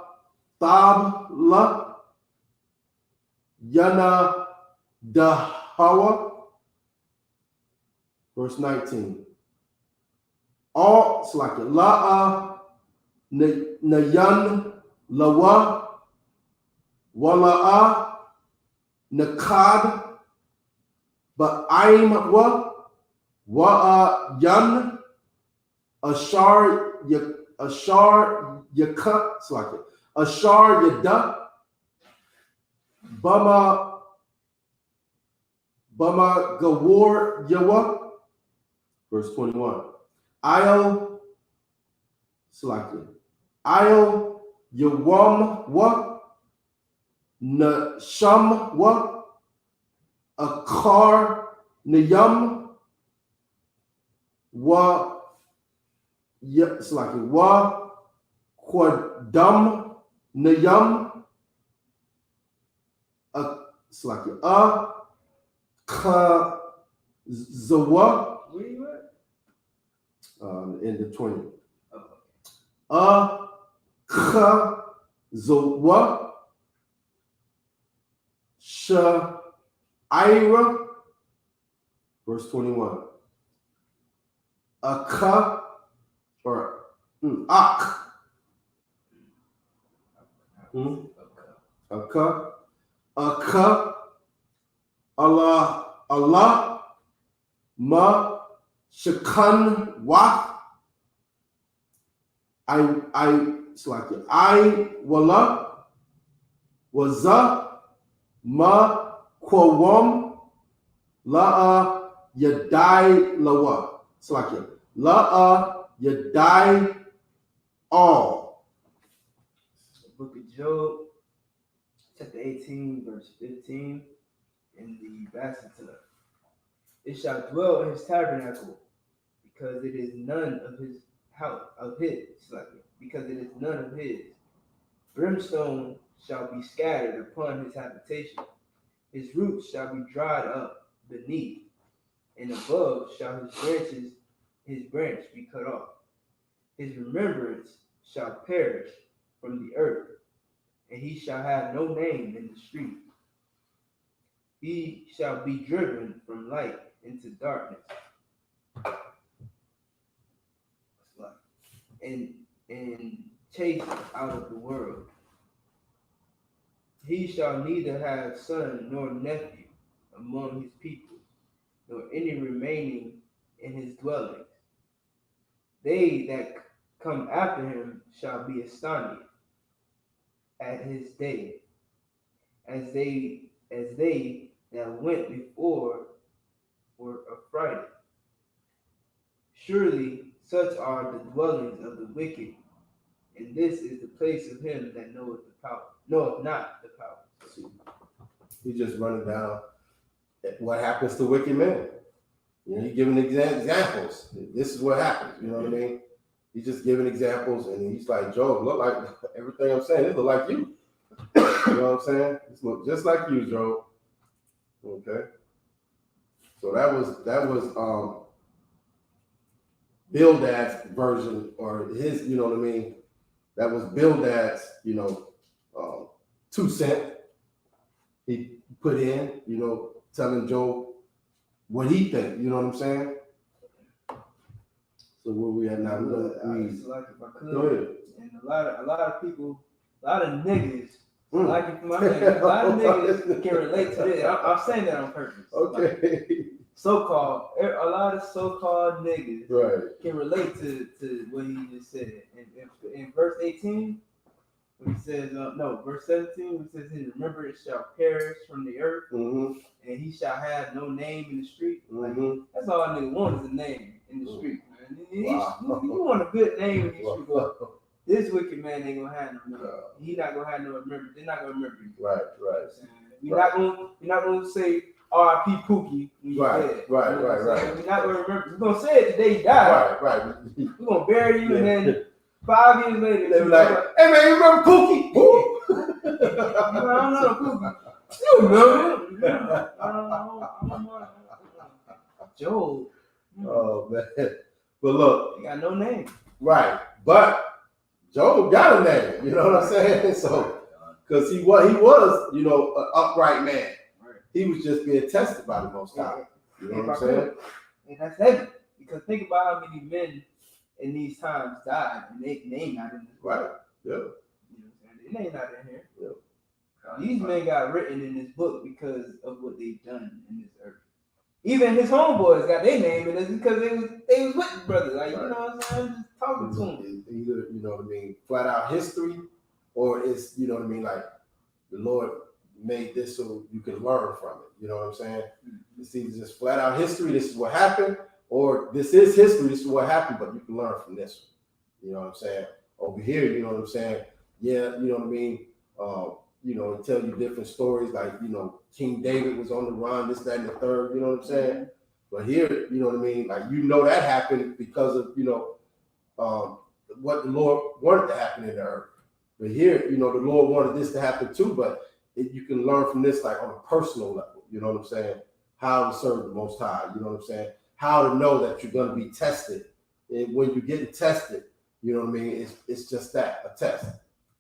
Tabla, Yana Dahawa. Verse 19. All, it's like La'a Nayan Lawa Wala'a Nakad Ba'aim Wa Yan Ashar Yaka, it's like it. Ashar Yada Bama Gawar Yawa. Verse 21. I'll select it. I'll Yawam wa Nasham wa Akar Niyam wa select it. Wa Quadam Niyam select it. Ka Zawa. Where you at? In the 20. Oh, Kha Zowa Sha Ira. Verse 21. Aka or Ak. Aka Allah Ma Shakan Wa I Wala Waza Ma Kwawam La'a Yadai Lawa. It's like it. La'a Yadai all. the book of Job, chapter 18, verse 15, in the Basseter. It shall dwell in his tabernacle, because it is none of his house of his, because it is none of his. Brimstone shall be scattered upon his habitation. His roots shall be dried up beneath, and above shall his branch be cut off. His remembrance shall perish from the earth, and he shall have no name in the street. He shall be driven from light into darkness, and chased out of the world. He shall neither have son nor nephew among his people, nor any remaining in his dwellings. They that come after him shall be astonished at his day, as they that went before were affrighted. Surely such are the dwellings of the wicked, and this is the place of him that knoweth not the power. See, he just running down what happens to wicked men. You know, he's giving examples. This is what happens. You know what I mean? He's just giving examples, and he's like, Job, look like everything I'm saying. It look like you. You know what I'm saying? It look just like you, Job. Okay. So that was Bildad's version, or his. You know what I mean? That was Bildad's. 2 cents he put in. Telling Job what he think. You know what I'm saying? So where we at now? We're gonna read. Like if I could, Go ahead. and a lot of people, a lot of niggas, like it for my niggas, a lot of niggas can relate to this. I'm saying that on purpose. Okay. Like, a lot of so-called niggas Right. can relate to what he just said. In verse 18, when he says, verse 17, when he says, his remembrance shall perish from the earth, Mm-hmm. and he shall have no name in the street. Mm-hmm. Like, that's all a nigga wants is a name in the street, man. Wow. You want a good name in the street, but this wicked man ain't gonna have no name. He not gonna have no remembrance. They're not gonna remember you. Right. We're not gonna say R.I.P. Pookie when you dead. Right. We're not gonna remember. We're gonna say it the day he died. Right. We're gonna bury you, and then 5 years later, They be like, hey man, you remember Pookie? I don't know Pookie. You remember him? I don't know. Joe. Oh man. But look, He got no name. Right. But Job got a name, you know what I'm saying? So, because he was, you know, an upright man. Right. He was just being tested by the Most High. You know what I'm saying? And that's heavy. Because think about how many men in these times died, and they ain't not in this book. Right. Yeah. You know what I'm saying? They ain't not in here. Yeah. These men got written in this book because of what they've done in this earth. Even his homeboys got their name in this because they was with the brothers. Like, you know what I'm saying? I'm just talking to them. Either, you know what I mean, flat out history, or it's, you know what I mean, like the Lord made this so you can learn from it. You know what I'm saying? Mm-hmm. It's either just flat out history, this is what happened, or this is history, this is what happened, but you can learn from this one. You know what I'm saying? Over here, you know what I'm saying? Yeah, you know what I mean? You know, and tell you different stories, like, you know, King David was on the run, this, that, and the third, you know what I'm saying? Mm-hmm. But here, you know what I mean? Like, you know, that happened because of, you know, what the Lord wanted to happen in the earth. But here, you know, the Lord wanted this to happen too, but you can learn from this, like on a personal level, you know what I'm saying? How to serve the Most High, you know what I'm saying? How to know that you're going to be tested. And when you get tested, you know what I mean? It's just that, a test.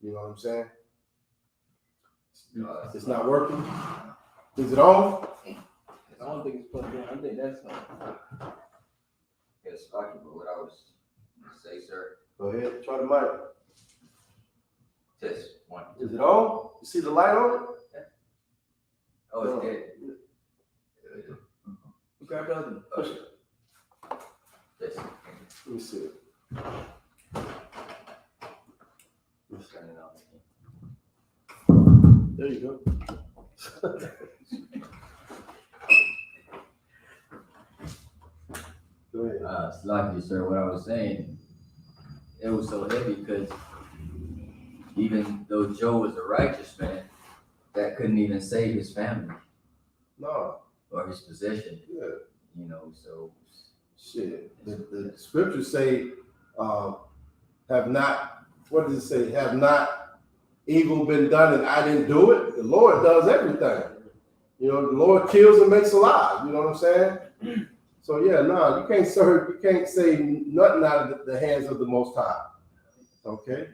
You know what I'm saying? It's not working. Is it on? I don't think it's plugged in. I think that's Yes, but what I was going to say, sir. Go ahead, try the mic. Test one. Is it on? You see the light on it? Yeah. Oh, it's dead. grab the other one. Push it. This. Let me see it. Let's turn it on. There you go. Go ahead. Slaki, sir, what I was saying, it was so heavy because even though Joe was a righteous man, that couldn't even save his family. No. Or his possession. Yeah. You know, so. Shit. The scriptures say, have not, what does it say? Have not evil been done and I didn't do it? The Lord does everything. You know, the Lord kills and makes alive. You know what I'm saying? So yeah, no, you can't say nothing out of the hands of the Most High. Okay?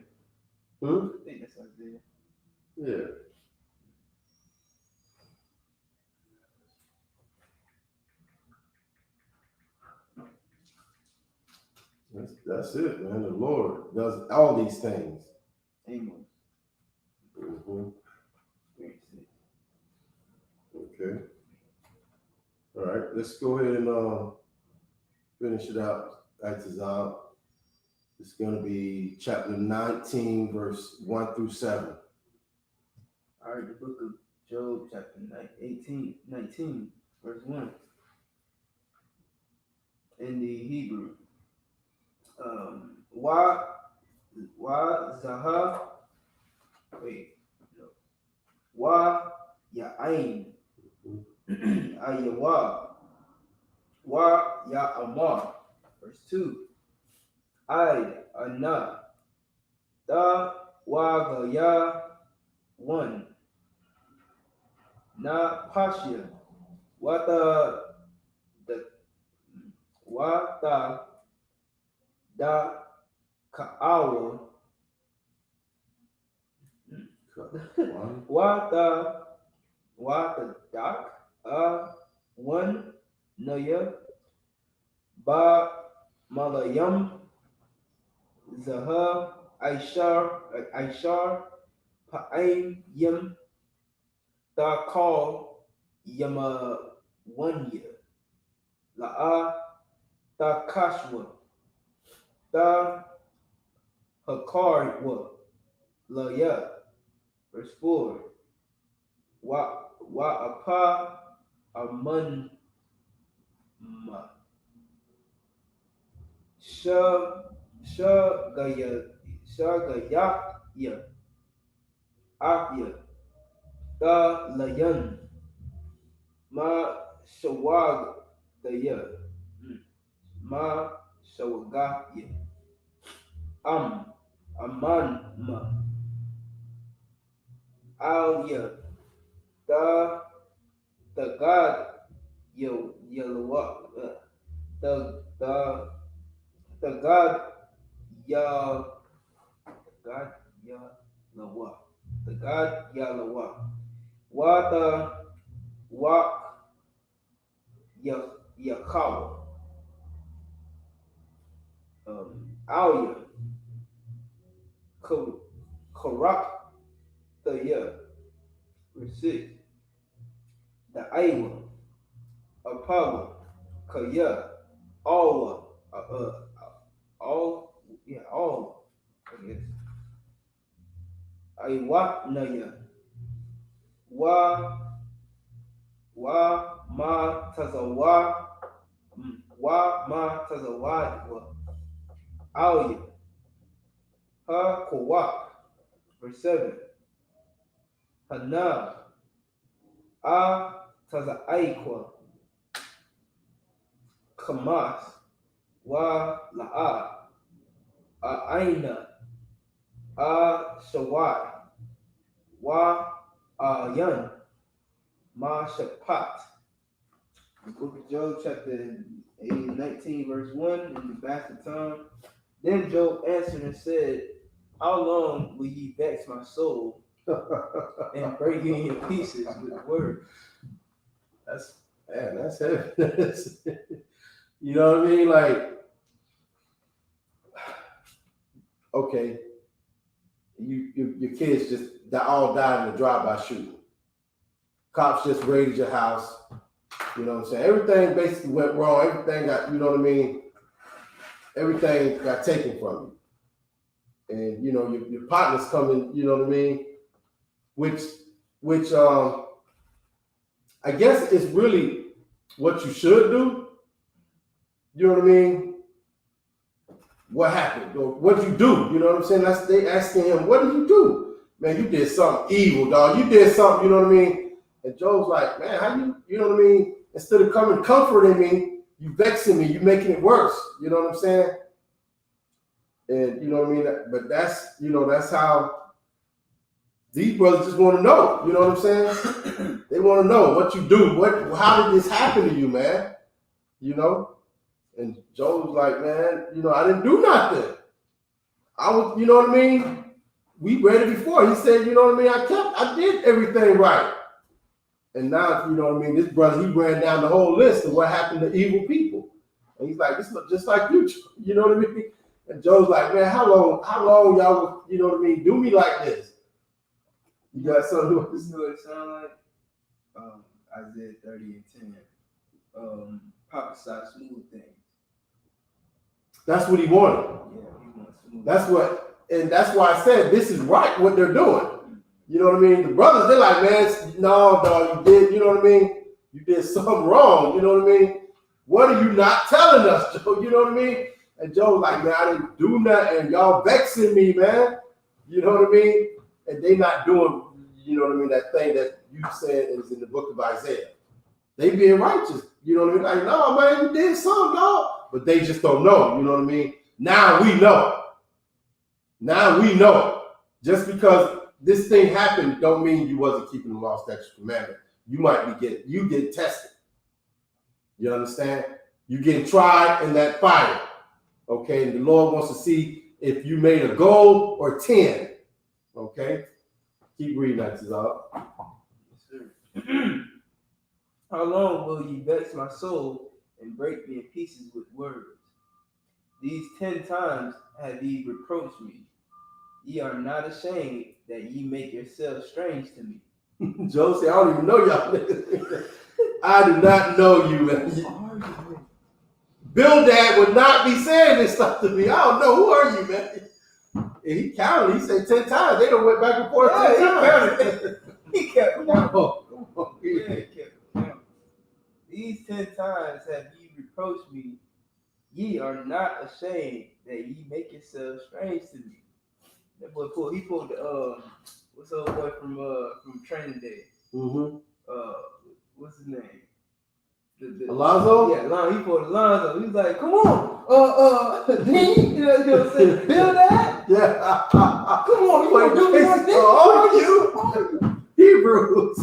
I think that's what it is. Yeah. That's it, man. The Lord does all these things. Amen. Mm-hmm. Okay. All right. Let's go ahead and finish it out. It's going to be chapter 19, verse 1 through 7. All right, the book of Job, chapter 19, verse 1. In the Hebrew. YAHANNA, Ayawa, YAHANNA, verse 2. I.Anna, Da Wagaya 1. Na Pasha, Wata Da Kaawa, Wata Dak 1 Naya Ba Malayam Zaha Aishar Pa'aim Yim Da Call Yama 1 year La'a Da Kashwa Da Hakar wa Laya, verse 4. Wa'apa Aman Ma Shagaya Afya Da Layan Ma Shawag Daya Ma Shawagaya Aman Ma Alya Da God Yelwa the God Yah, God Yahweh, the God Yahweh, Wada Wak Yakawa, Alya, Karak, the verse 6, the Iwa, Apollo, Kaya, Awa, all, I guess. Iwaknaya, ma tazawa, Alya, Ha Kawak, verse 7, Hana, A Tazaikwa, Kamas, Wa La'a, Aina, A Shawai, Wa Yan, Ma Shapat. The book of Job, chapter 19, verse 1, in the basket time. Then Job answered and said, how long will ye vex my soul and break it in pieces with words? That's heavy. You know what I mean? Like, okay, your kids just all died in a drive-by shooting. Cops just raided your house. You know what I'm saying? Everything basically went wrong. Everything got, you know what I mean? Everything got taken from you. And, you know, your partner's coming, you know what I mean? Which I guess is really what you should do. You know what I mean? What happened? Or what you do? You know what I'm saying? They asking him, what did you do? Man, you did something evil, dog. You did something, you know what I mean? And Job's like, man, how you know what I mean? Instead of coming comforting me, you vexing me, you making it worse. You know what I'm saying? And you know what I mean? But that's, you know, that's how these brothers just want to know. You know what I'm saying? They want to know what you do. How did this happen to you, man? You know? And Job's like, man, you know, I didn't do nothing. I was, you know what I mean? We read it before. He said, you know what I mean? I did everything right. And now, you know what I mean? This brother, he ran down the whole list of what happened to evil people. And he's like, this looks just like you know what I mean? And Joe's like, man, how long y'all, you know what I mean, do me like this? You got something? This is what it sounds like. Isaiah 30 and 10. Prophesy smooth things. That's what he wanted. Yeah, he wants smooth. That's why I said this is right what they're doing. You know what I mean? The brothers, they're like, man, no, dog, you did, you know what I mean? You did something wrong, you know what I mean? What are you not telling us, Joe? You know what I mean? And Joe's like, man, I didn't do nothing, and y'all vexing me, man. You know what I mean? And they not doing, you know what I mean, that thing that you said is in the book of Isaiah. They being righteous, you know what I mean? Like, no, man, you did something, dog. But they just don't know, you know what I mean? Now we know. Now we know. Just because this thing happened don't mean you wasn't keeping the law, statutes, commandment. You might be getting tested. You understand? You getting tried in that fire. Okay, and the Lord wants to see if you made a goal or 10. Okay? Keep reading that, Isupk. Yes, sir. How long will ye vex my soul and break me in pieces with words? These 10 times have ye reproached me. Ye are not ashamed that ye make yourselves strange to me. Joe said, I don't even know y'all. I do not know you, man. Bildad would not be saying this stuff to me. I don't know. Who are you, man? And he counted. He said 10 times. They done went back and forth 10 times. He kept counting. Come on. Yeah, he kept counting. These 10 times have ye reproached me. Ye are not ashamed that ye make yourselves strange to me. That boy pulled the what's the old boy from Training Day? Mm-hmm. What's his name? Alonzo? Yeah, he pulled Alonzo. He's like, come on, Dean, you know what I'm saying? Build that? Yeah. Come on, you want to do me like this? Oh, you Hebrews.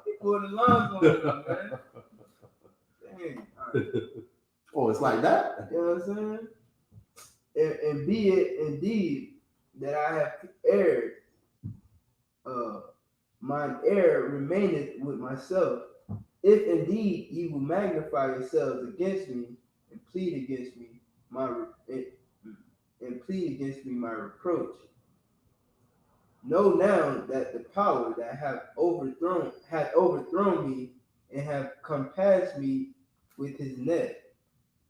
He pulled Alonzo on him, man. Dang. All right. Oh, it's like that? You know what I'm saying? and be it indeed that I have erred, mine error remaineth with myself. If indeed ye will magnify yourselves against me and plead against me my reproach, know now that the power that hath overthrown me and have compassed me with his net.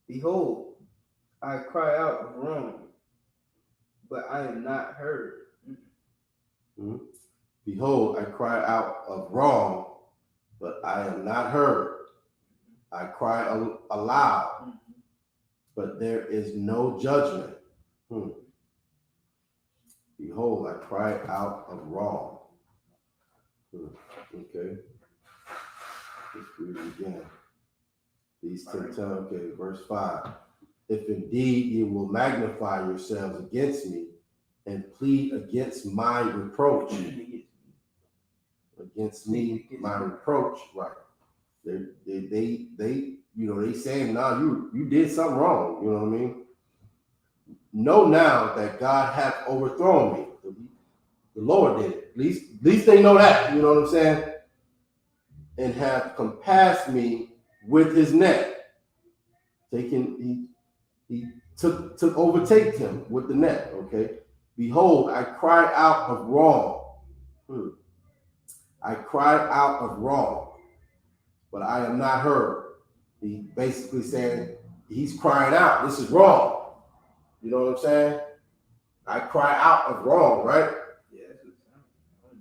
Behold, I cry out of wrong, but I am not heard. Mhm. Behold, I cry out of wrong, but I am not heard. I cry aloud, but there is no judgment. Behold, I cry out of wrong. Okay. Let's read it again. These 10 times, okay, verse 5. If indeed you will magnify yourselves against me and plead against my reproach, against me, my reproach, right? They saying, nah, you did something wrong. You know what I mean? Know now that God hath overthrown me. The Lord did it. At least they know that. You know what I'm saying? And have compassed me with his net. He overtake him with the net. Okay. Behold, I cry out of wrong. I cry out of wrong, but I am not heard. He basically saying he's crying out. This is wrong. You know what I'm saying? I cry out of wrong, right? Yeah.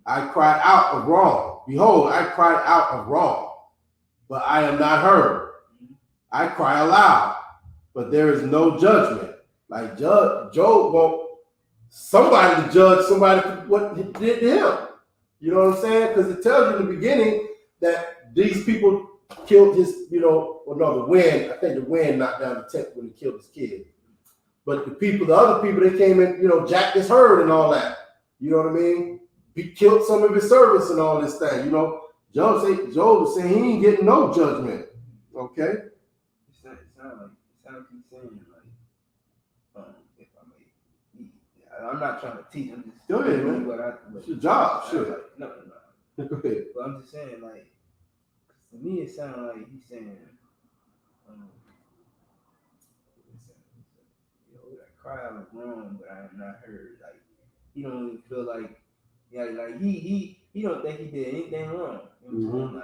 I cry out of wrong. Behold, I cry out of wrong, but I am not heard. I cry aloud, but there is no judgment. Like Job want somebody to judge somebody for what he did to him. You know what I'm saying? Because it tells you in the beginning that these people killed his, the wind. I think the wind knocked down the tent when he killed his kid. But the other people, they came in, jacked his herd and all that. You know what I mean? He killed some of his servants and all this thing. Job was saying he ain't getting no judgment. Okay? It sounds like he's saying, if I may, I'm not trying to teach. I'm just go ahead, man. It's your job, sure. No. Go ahead. But I'm just saying, to me, it sounds like he's saying, I cry out of wrong, but I am not heard. Like, he don't even feel like, he don't think he did anything wrong. You know what I'm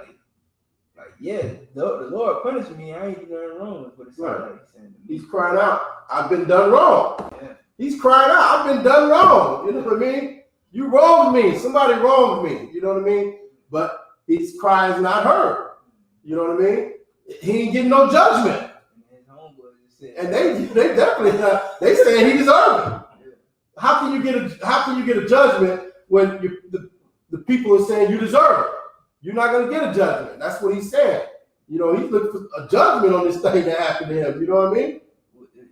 saying? The Lord punished me. I ain't done nothing wrong. But it sounds like he's saying to me. He's crying out, I've been done wrong. Yeah. He's crying out, I've been done wrong. You know what I mean? You wronged me. Somebody wronged me. You know what I mean? But his cry is not heard. You know what I mean? He ain't getting no judgment. And they definitely they saying he deserves it. How can you get a judgment when the people are saying you deserve it? You're not going to get a judgment. That's what he's saying. He's looking for a judgment on this thing that happened to him. You know what I mean?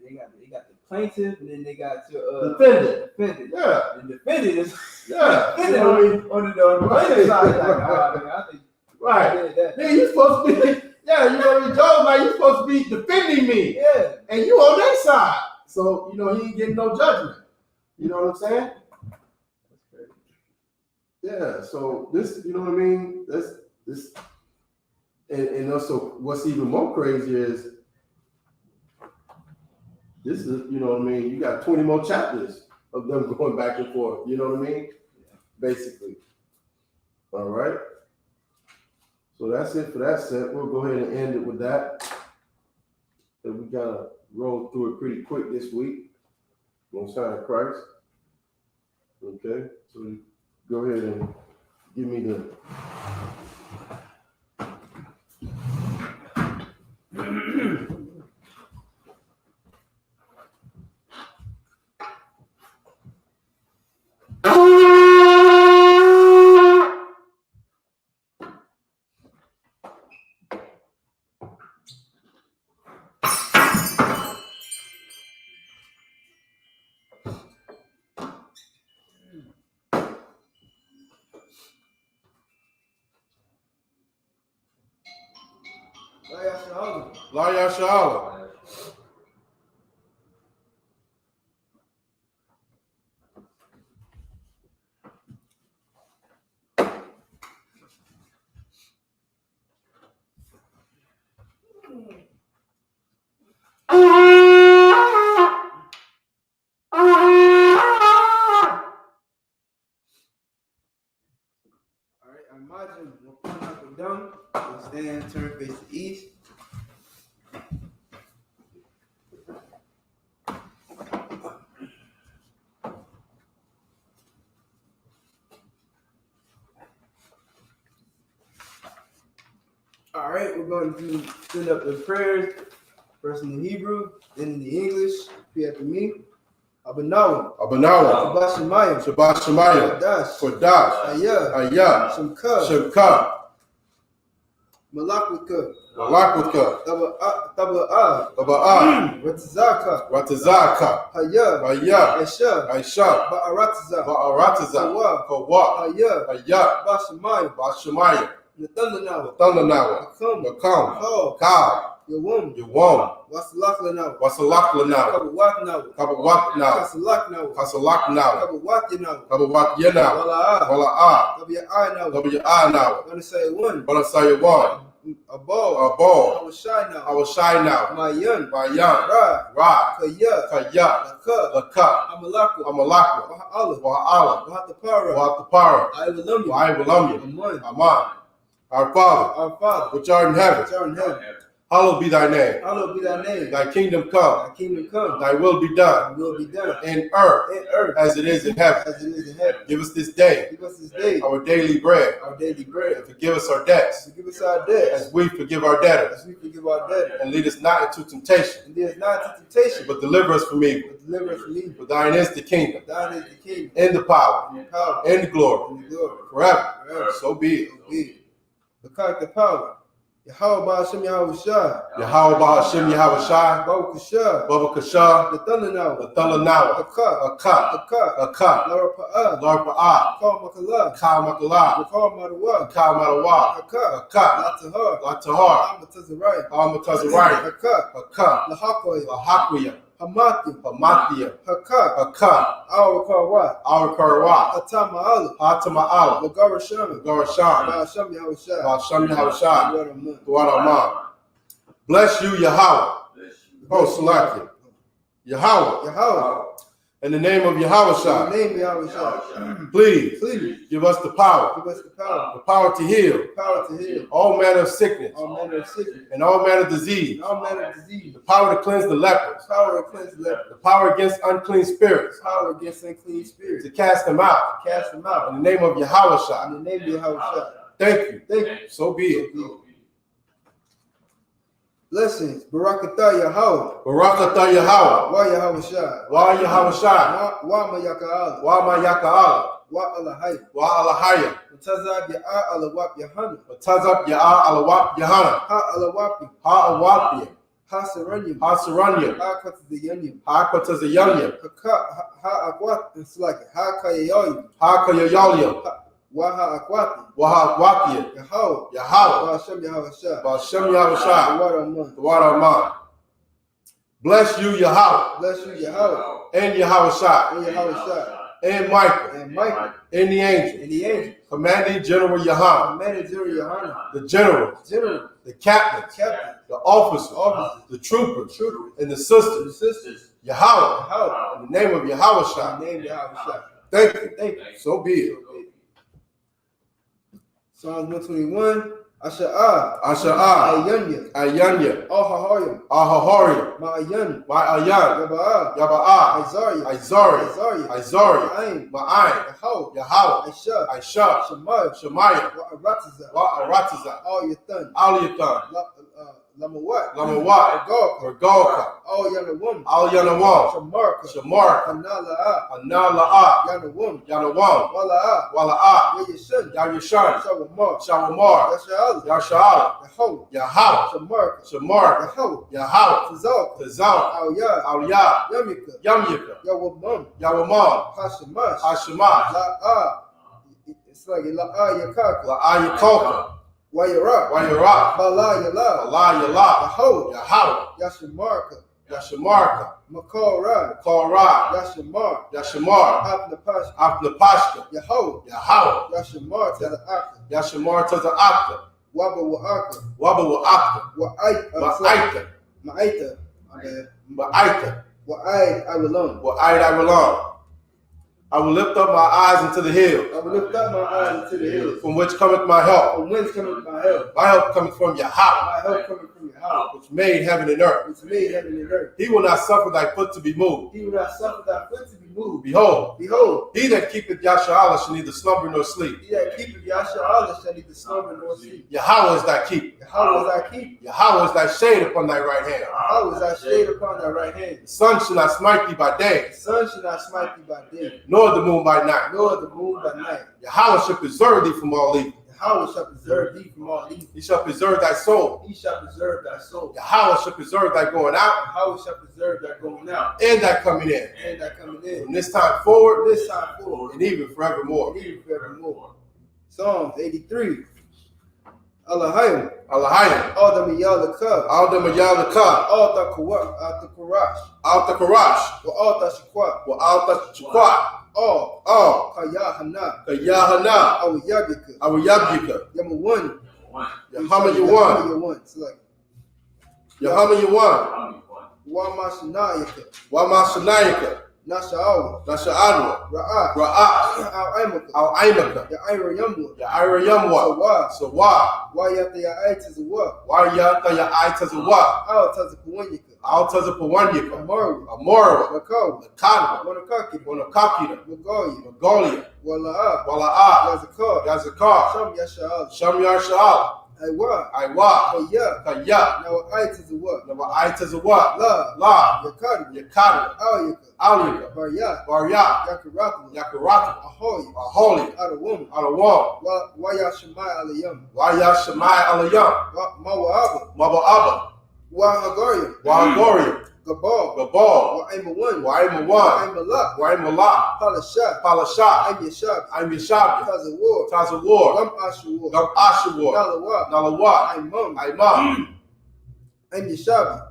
They got the plaintiff, and then they got your defendant. Yeah. The defendant is defendant on the plaintiff side. I think right. Then you're supposed to be Job, you're supposed to be defending me. Yeah. And you on their side. So, he ain't getting no judgment. You know what I'm saying? That's crazy. Yeah, so this, you know what I mean? This and also what's even more crazy is this is, you know what I mean, you got 20 more chapters of them going back and forth, you know what I mean? Yeah. Basically. All right. So that's it for that set. We'll go ahead and end it with that. And we gotta roll through it pretty quick this week. Most High Christ. Okay, so go ahead and give me the YAHANNA. hand turned face to east. All right, we're going to send up the prayers, first in the Hebrew, then in the English. Repeat after me. Abanawa. Abanawa. Shabbat Shemayim. Shabbat Shemayim. Kodash. Kodash. I.S.U.P.K. Shemka. BLACKWATCH. BLACKWATCH. Taba'ah. Ratazaka. I.S.U.P.K. I.S.U.P.K. Ba'arataza. Kawak. I.S.U.P.K. Bashemayim. Thundanawa. Nakam. Kaw. Yawam. Wasalakhlanawa. Kabawaknawa. Kasalaknawa. Kabawatyanawa. Wala'ah. W.I.nawa. Banasayawan. Abol. Awashaynawa. Mayan. Ra. Kaya. Laka. Amalakwa. Wa'ala. Wahatapara. Wa'aiwalamya. Aman. Our Father, which art in heaven, hallowed be thy name. Thy kingdom come. Thy will be done. In earth as it is in heaven. Give us this day our daily bread. And forgive us our debts as we forgive our debtors. And lead us not into temptation, but deliver us from evil. For thine is the kingdom, and the power, and the glory, forever. So be it. The power. Yahweh Ba'ashem Yahweh Shai. Yahweh Ba'ashem Yahweh Shai. Baba Kasha. The Thundanawa. Aka. Larpa'ah. Kal Makala. Kal Madawa. Aka. Latahar. Amatazarite. Aka. Lahakwaya. Hamathia. Haka. Our Karawat. Hatama'ala. Garasham. Ba'ashem Yahweh Shai. Bless you, Yahweh. Oh, Salakia. Yahweh. In the name of Yahweh Shai. Please give us the power. The power to heal. All manner of sickness. And all manner of disease. The power to cleanse the lepers. The power against unclean spirits. To cast them out. In the name of Yahweh Shai. Thank you. So be it. Blessings. Barakatah Yahweh. Wa Yahweh Shai. Wa Wa Mayaka'ala. Wa Alahaya. Matazab Ya'a Alawap Yahanna. Ha Alawapi. Ha Saranyam. Ha Kwatazayanyam. Ha Akwat. It's like Ha Kayayoyim. Waha Akwati. Yahweh. Ba'ashem Yahweh Shai. Waraman. Bless you, Yahweh. And Yahweh Shai. And Michael. And the angel. Commanding General Yahanna. The generals. The captains. The officers. The troopers. And the sisters. Yahweh. In the name of Yahweh Shai. Thank you. So be it. Psalms 121. Asha'ah. Ayanya. Ahahariam. Ma'ayan. Yaba'ah. Isaiah. Ma'ayin. Yahweh. I.S.U.P.K. Shemaiah. Wa'arataza. Al-Yathan. Lamawat. Regalka. All Yanawam. Shamarka. Anala'ah. Yanawam. Wala'ah. Yayashan. Shawamar. Yasha'ala. Yahweh. Shamarka. Yahweh. Tazal. Al-Yah. Yamyika. Yawamam. Hashemash. It's like La'ayakaka. La'ayakaka. Wayarah. Bala Yala. Yahweh. Yashamarka. Makara. Yashamar. Apnapashka. Yahweh. Yashamar to the Akta. Yashamar to the Akta. Waba Wa'aka. Ma'aita. Wa'aid Avalon. I will lift up my eyes into the hills. I will lift up my eyes into the hills. From which cometh my help? From whence cometh my help? My help cometh from Yahweh, My help cometh from your house, which made heaven and earth. which made heaven and earth. He will not suffer thy foot to be moved. He will not suffer thy foot to be moved. Behold, Behold, he that keepeth Yahshua shall neither slumber nor sleep. he that keepeth YAHANNA shall neither slumber nor sleep. Yahweh is thy keeper. Yahweh is thy keeper. Yahweh is thy shade upon thy right hand. Yahweh is thy shade upon thy right hand. The sun shall not smite thee by day, The sun shall not smite thee by day, nor the moon by night. nor the moon by night. Yahweh shall preserve thee from all evil. Yahweh shall preserve thee from all evil. He shall preserve thy soul. He shall preserve thy soul. Yahweh shall preserve thy going out Yahweh shall preserve thy going out and thy coming in, and thy coming in. from this time forward This time forward, and even forevermore. and even forevermore. Psalms 83. Allahayim. Allahayim. Adam Yalakah. Adam Yalakah. Alta Karash. Alta Karash. Wa Alta Shaqwa. Alta Chukwa. All. Kayahana. Yahana. Awu Yabika. Awiyabika. Yamu Yahama Yawan. Yawan. Select. Yahama Yawan. Wamashanayaka. Wamashanayaka. Nasha'awa. Nasha'adwa. Ra'ah. Ra'ah. Al-Aimaka. Al-Aimaka. Ya'ira Yamwa. Ya'ira Yamwa. Sawa. Sawa. Wayata Ya'aitazawa. Wayata Ya'aitazawa. Al-Tazapawanyaka. Altazapawanyaka. Amaru. Amora. Lakawa. Lakadwa. Wanakaki. Wanakakita. Magoya. Magolia. Wala'ah. Wala'ah. Yazakar. Yazakar. Sham Yasha'al. Shamyar Sha'al. Aywa. Aiwa. Kaya. Kaya. Now Aitazawa. Naba'aitazawa. La. La. Yakari. Yakada. Alyaka. Aliyaka. Barya. Barya. Yakaraka. Yakaraka. Ahoy. Aholy. Out of woman. Alawam. Wayashamai Alayam. Wayashamai Alayam. Mawa'aba. Maba'aba. Wahagaria. Wahagorium. Gabal. Gabal. Wa'aimawan. Waimawan. Wa'aimalak. Waimala. Palashat. Palashat. I'm Yashab. I'm Yeshabi. Tazawar. Tazawar. Gum Ashawar. Gum Ashawar. Nalawa. Nalawa. Imam. Imam. I'm Yashabi.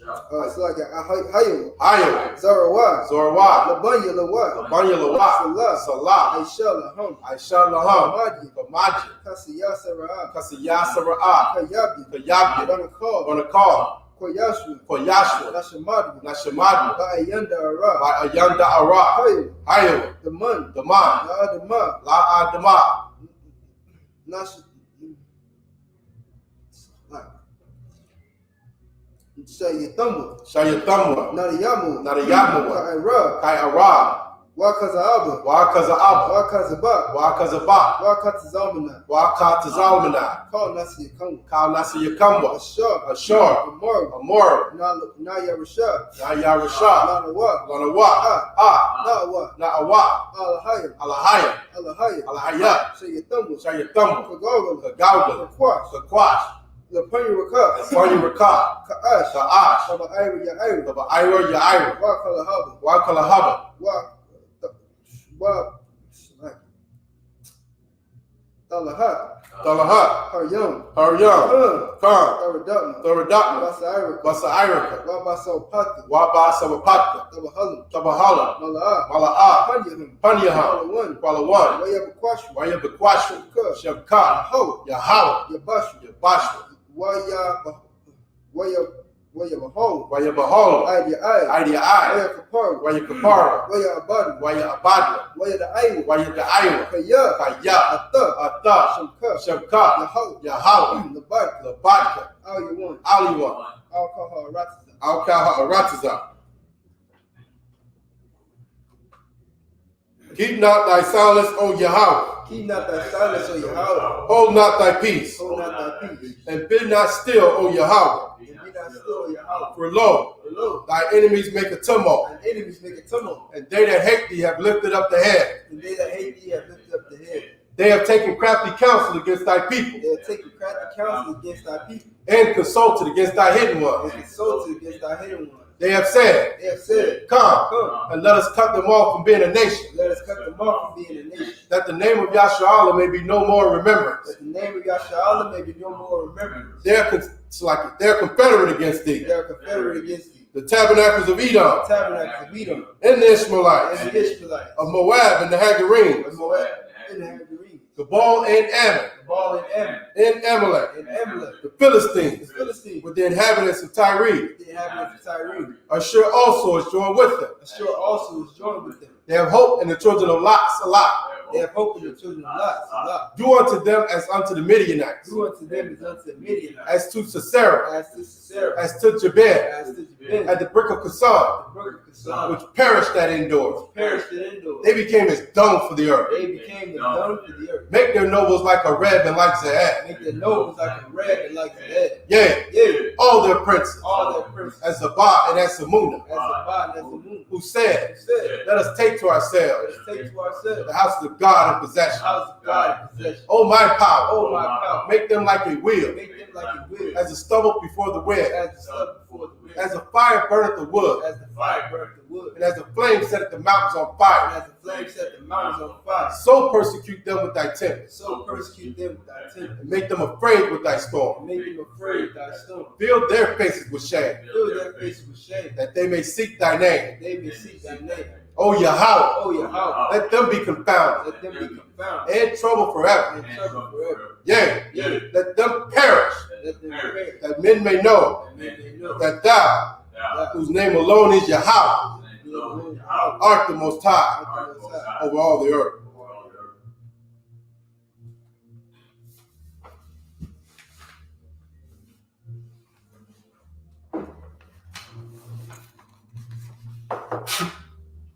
It's like Hayo. Ayo. Zarawa. Zorwa. Labanya Lawa. Banya Lawa. Salah. Salah. Aisha Laham. Aisha Laham. Mahdi. Kamaji. Kasiya Sarah. Kasiyasara'a. Kayabi. Kayabi. Banakal. Wanakal. Koyashua. Koyashua. Nashamadu. Nashamadu. Ba'ayanda Ara. By Ayanda Ara. Hayo. Ayo. The man. The man. Adama. La Adama. Nash. Shayatamwa. Shayatamwa. Nariyamu. Nariyamu. Ka'ira. Kai Ara. Wakazaaba. Wakaza'aba. Wakazaba. Wakazaba. Wakatazamana. Wakatazalmana. Call Nasi Yakamwa. Kal Nasiyakamwa. Ashar. Ashar. Amar. Amor. Naya Rashad. Nayarasha. Lanawa. Lanawa. Ah. Na'awa. Na'awa. Alahaya. Alahaya. Alahaya. Alahaya. Shayatamwa. Shayatamwa. Kagawga. Kagawga. Kakwash. Kakwash. Lapanya Raka. Party Raka. Ka'ash. Ka'ash. Shaba Ira Ya'ira. Laba Ira Ya'ira. Wakalahaba. Wakalahaba. Talahat. Talahat. Haryam. Haryam. Khan. Taradama. Thoradakma. Basairaka. Basairaka. Wabasopaka. Wabasavapatka. Tabahalam. Tabahala. Mala'a. Mala'a. Panyaham. Panyaham. Palawan. Palawan. Wayabakwashu. Wayabakwashu. Shaka. Shavka. Ho. Yahweh. Yabashu. Yabashwa. Wayabaho. Wayabahala. Idea I. Idea I. Wayakapara. Wayakapara. Wayabadu. Wayabadwa. Wayadaiwa. Wayadaiwa. Kaya. Kaya. Ata. Ata. Shamka. Shavka. Yahoo. Yahweh. Labaka. Labadka. All you want. Aliwa. Alcohol. Ratza. Alkaha Arataza. Keep not thy silence, O Yahweh. Keep not thy silence, O Yahweh. Hold not thy peace. Hold not thy peace. And be not still, O Yahweh. And be not still, O Yahweh. For lo, Lo, thy enemies make a tumult, thine enemies make a tumult, and they that hate thee have lifted up the head. and they that hate thee have lifted up the head. They have taken crafty counsel against thy people, They have taken crafty counsel against thy people, and consulted against thy hidden ones. and consulted against thy hidden ones. They have said, They have said, Come, Come, and let us cut them off from being a nation, let us cut them off from being a nation, that the name of Yahshua may be no more remembrance. that the name of Yahshua may be no more remembered. They're confederate against thee. They are confederate against thee. The tabernacles of Edom, Tabernacles of Edom, and the Ishmaelites, and the Ishmaelites, of Moab and the Hagarenes, of Moab, and the Hagarenes, Gabal and Ammon, Baal and Ammon, and Amalek, and Amalek, the Philistines, the Philistines, with the inhabitants of Tyre. the inhabitants of Tyre. Ashur also is joined with them. Ashur also is joined with them. They have hope in the children of Lot, Salah. They have hope in the children of Lot, Salah. Do unto them as unto the Midianites. Do unto them as unto the Midianites. As to Sisera. As to Sisera. As to Jabez. As to Jabez. At the brick of Kasan. The brook of Kasan. Which perished at indoors. Perished at indoors. They became as dung for the earth. They became the dung for the earth. Make their nobles like a Reb and like Zaed. Make their nobles like a Reb and like Zaed. Yeah. Yeah. All their princes. All their princes. As Zabah and as Samuna. As Sabbath and as the moon. Who said, Said, let us take to ourselves let us take to ourselves the house of God in possession. house of God in possession. Oh my power. Oh my power. Make them like a wheel. Make them like a wheel. As a stubble before the wind. As the stubble before the wind. As a fire burneth the wood. As the fire burnt the wood. And as the flame setteth the mountains on And fire. as the flame set the mountains on fire. So persecute them with thy tempest. So persecute them with thy temper. And make them afraid with thy storm. Make them afraid of thy storm. Fill their faces with shame. Fill their faces with shame. That they may seek thy name. They may seek thy name. O Yahweh. Oh Yahweh. Let them be confounded. Let them be confounded. And trouble forever. And trouble forever. Yea. Yeah. Let them perish. Let them perish. That men may know And may they know that thou, whose name alone is Yahweh, art the most high over all the earth.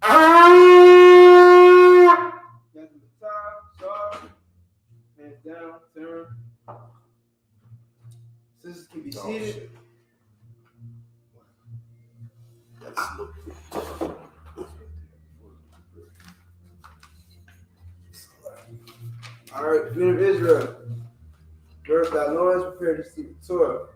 Got the top, sharp, hands down, turn. Sisters can be seated. All right, men of Israel, gird thy loins, prepare to see the Torah.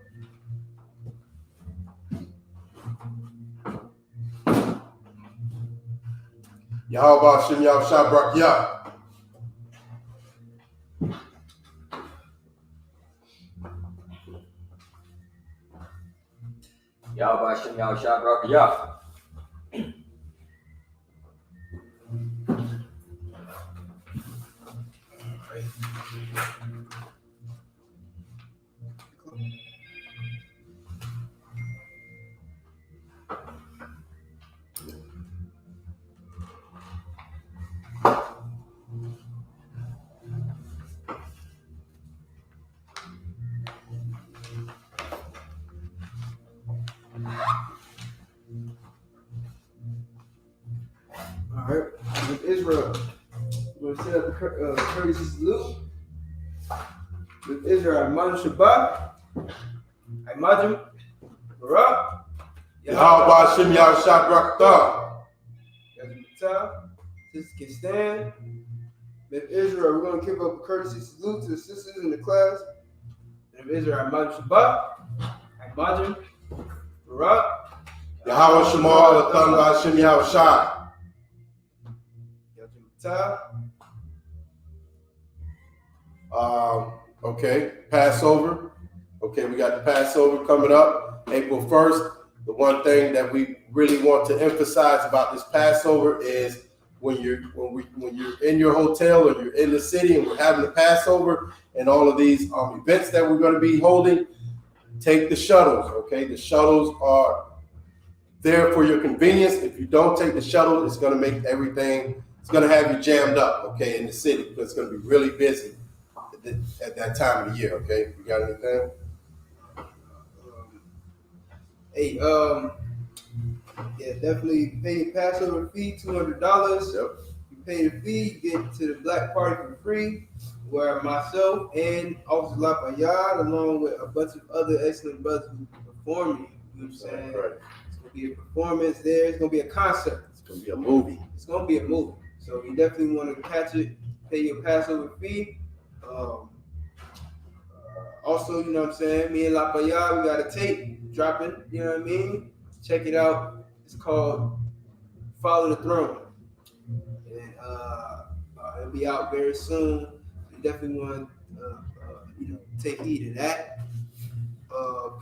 Yahweh Shem Yahweh Shabrak Yah. Yahweh Shem Yahweh Shabrak Yah. All right, with Israel, we're going to set up a courtesy salute. With Israel, Imagine Shabbat, Imagine Barak, Yahweh Shem Yahweh Shabrak Yah. Sisters can stand. With Israel, we're going to give up a courtesy salute to the sisters in the class. And with Israel, Imagine Shabbat, Imagine Barak, Yahweh Shemal Atan Shem Yahweh Shai. Okay, Passover. Okay, we got the Passover coming up, April 1st. The one thing that we really want to emphasize about this Passover is when you're in your hotel or you're in the city and we're having the Passover and all of these events that we're going to be holding, take the shuttles. Okay, the shuttles are there for your convenience. If you don't take the shuttle, it's going to make everything. It's going to have you jammed up, okay, in the city because it's going to be really busy at that time of the year, okay? You got anything? Hey, yeah, definitely pay your Passover fee, $200. Yep. You pay the fee, you get to the Black Party for free, where myself and Officer Lafayette, along with a bunch of other excellent brothers who performing, you know what I'm saying? Right. It's going to be a performance there. It's going to be a concert. It's going to be a movie. It's going to be a movie. So you definitely want to catch it, pay your Passover fee. Also, you know what I'm saying? Me and Lafayette, we got a tape dropping, you know what I mean? Check it out. It's called Follow the Throne. And it'll be out very soon. You definitely want to take heed of that.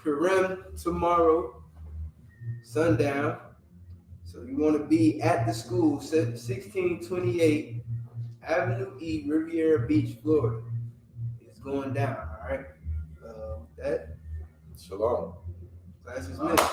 Purim tomorrow, sundown. So you want to be at the school, 1628 Avenue E, Riviera Beach, Florida. It's going down, all right? That Shalom. class is missed.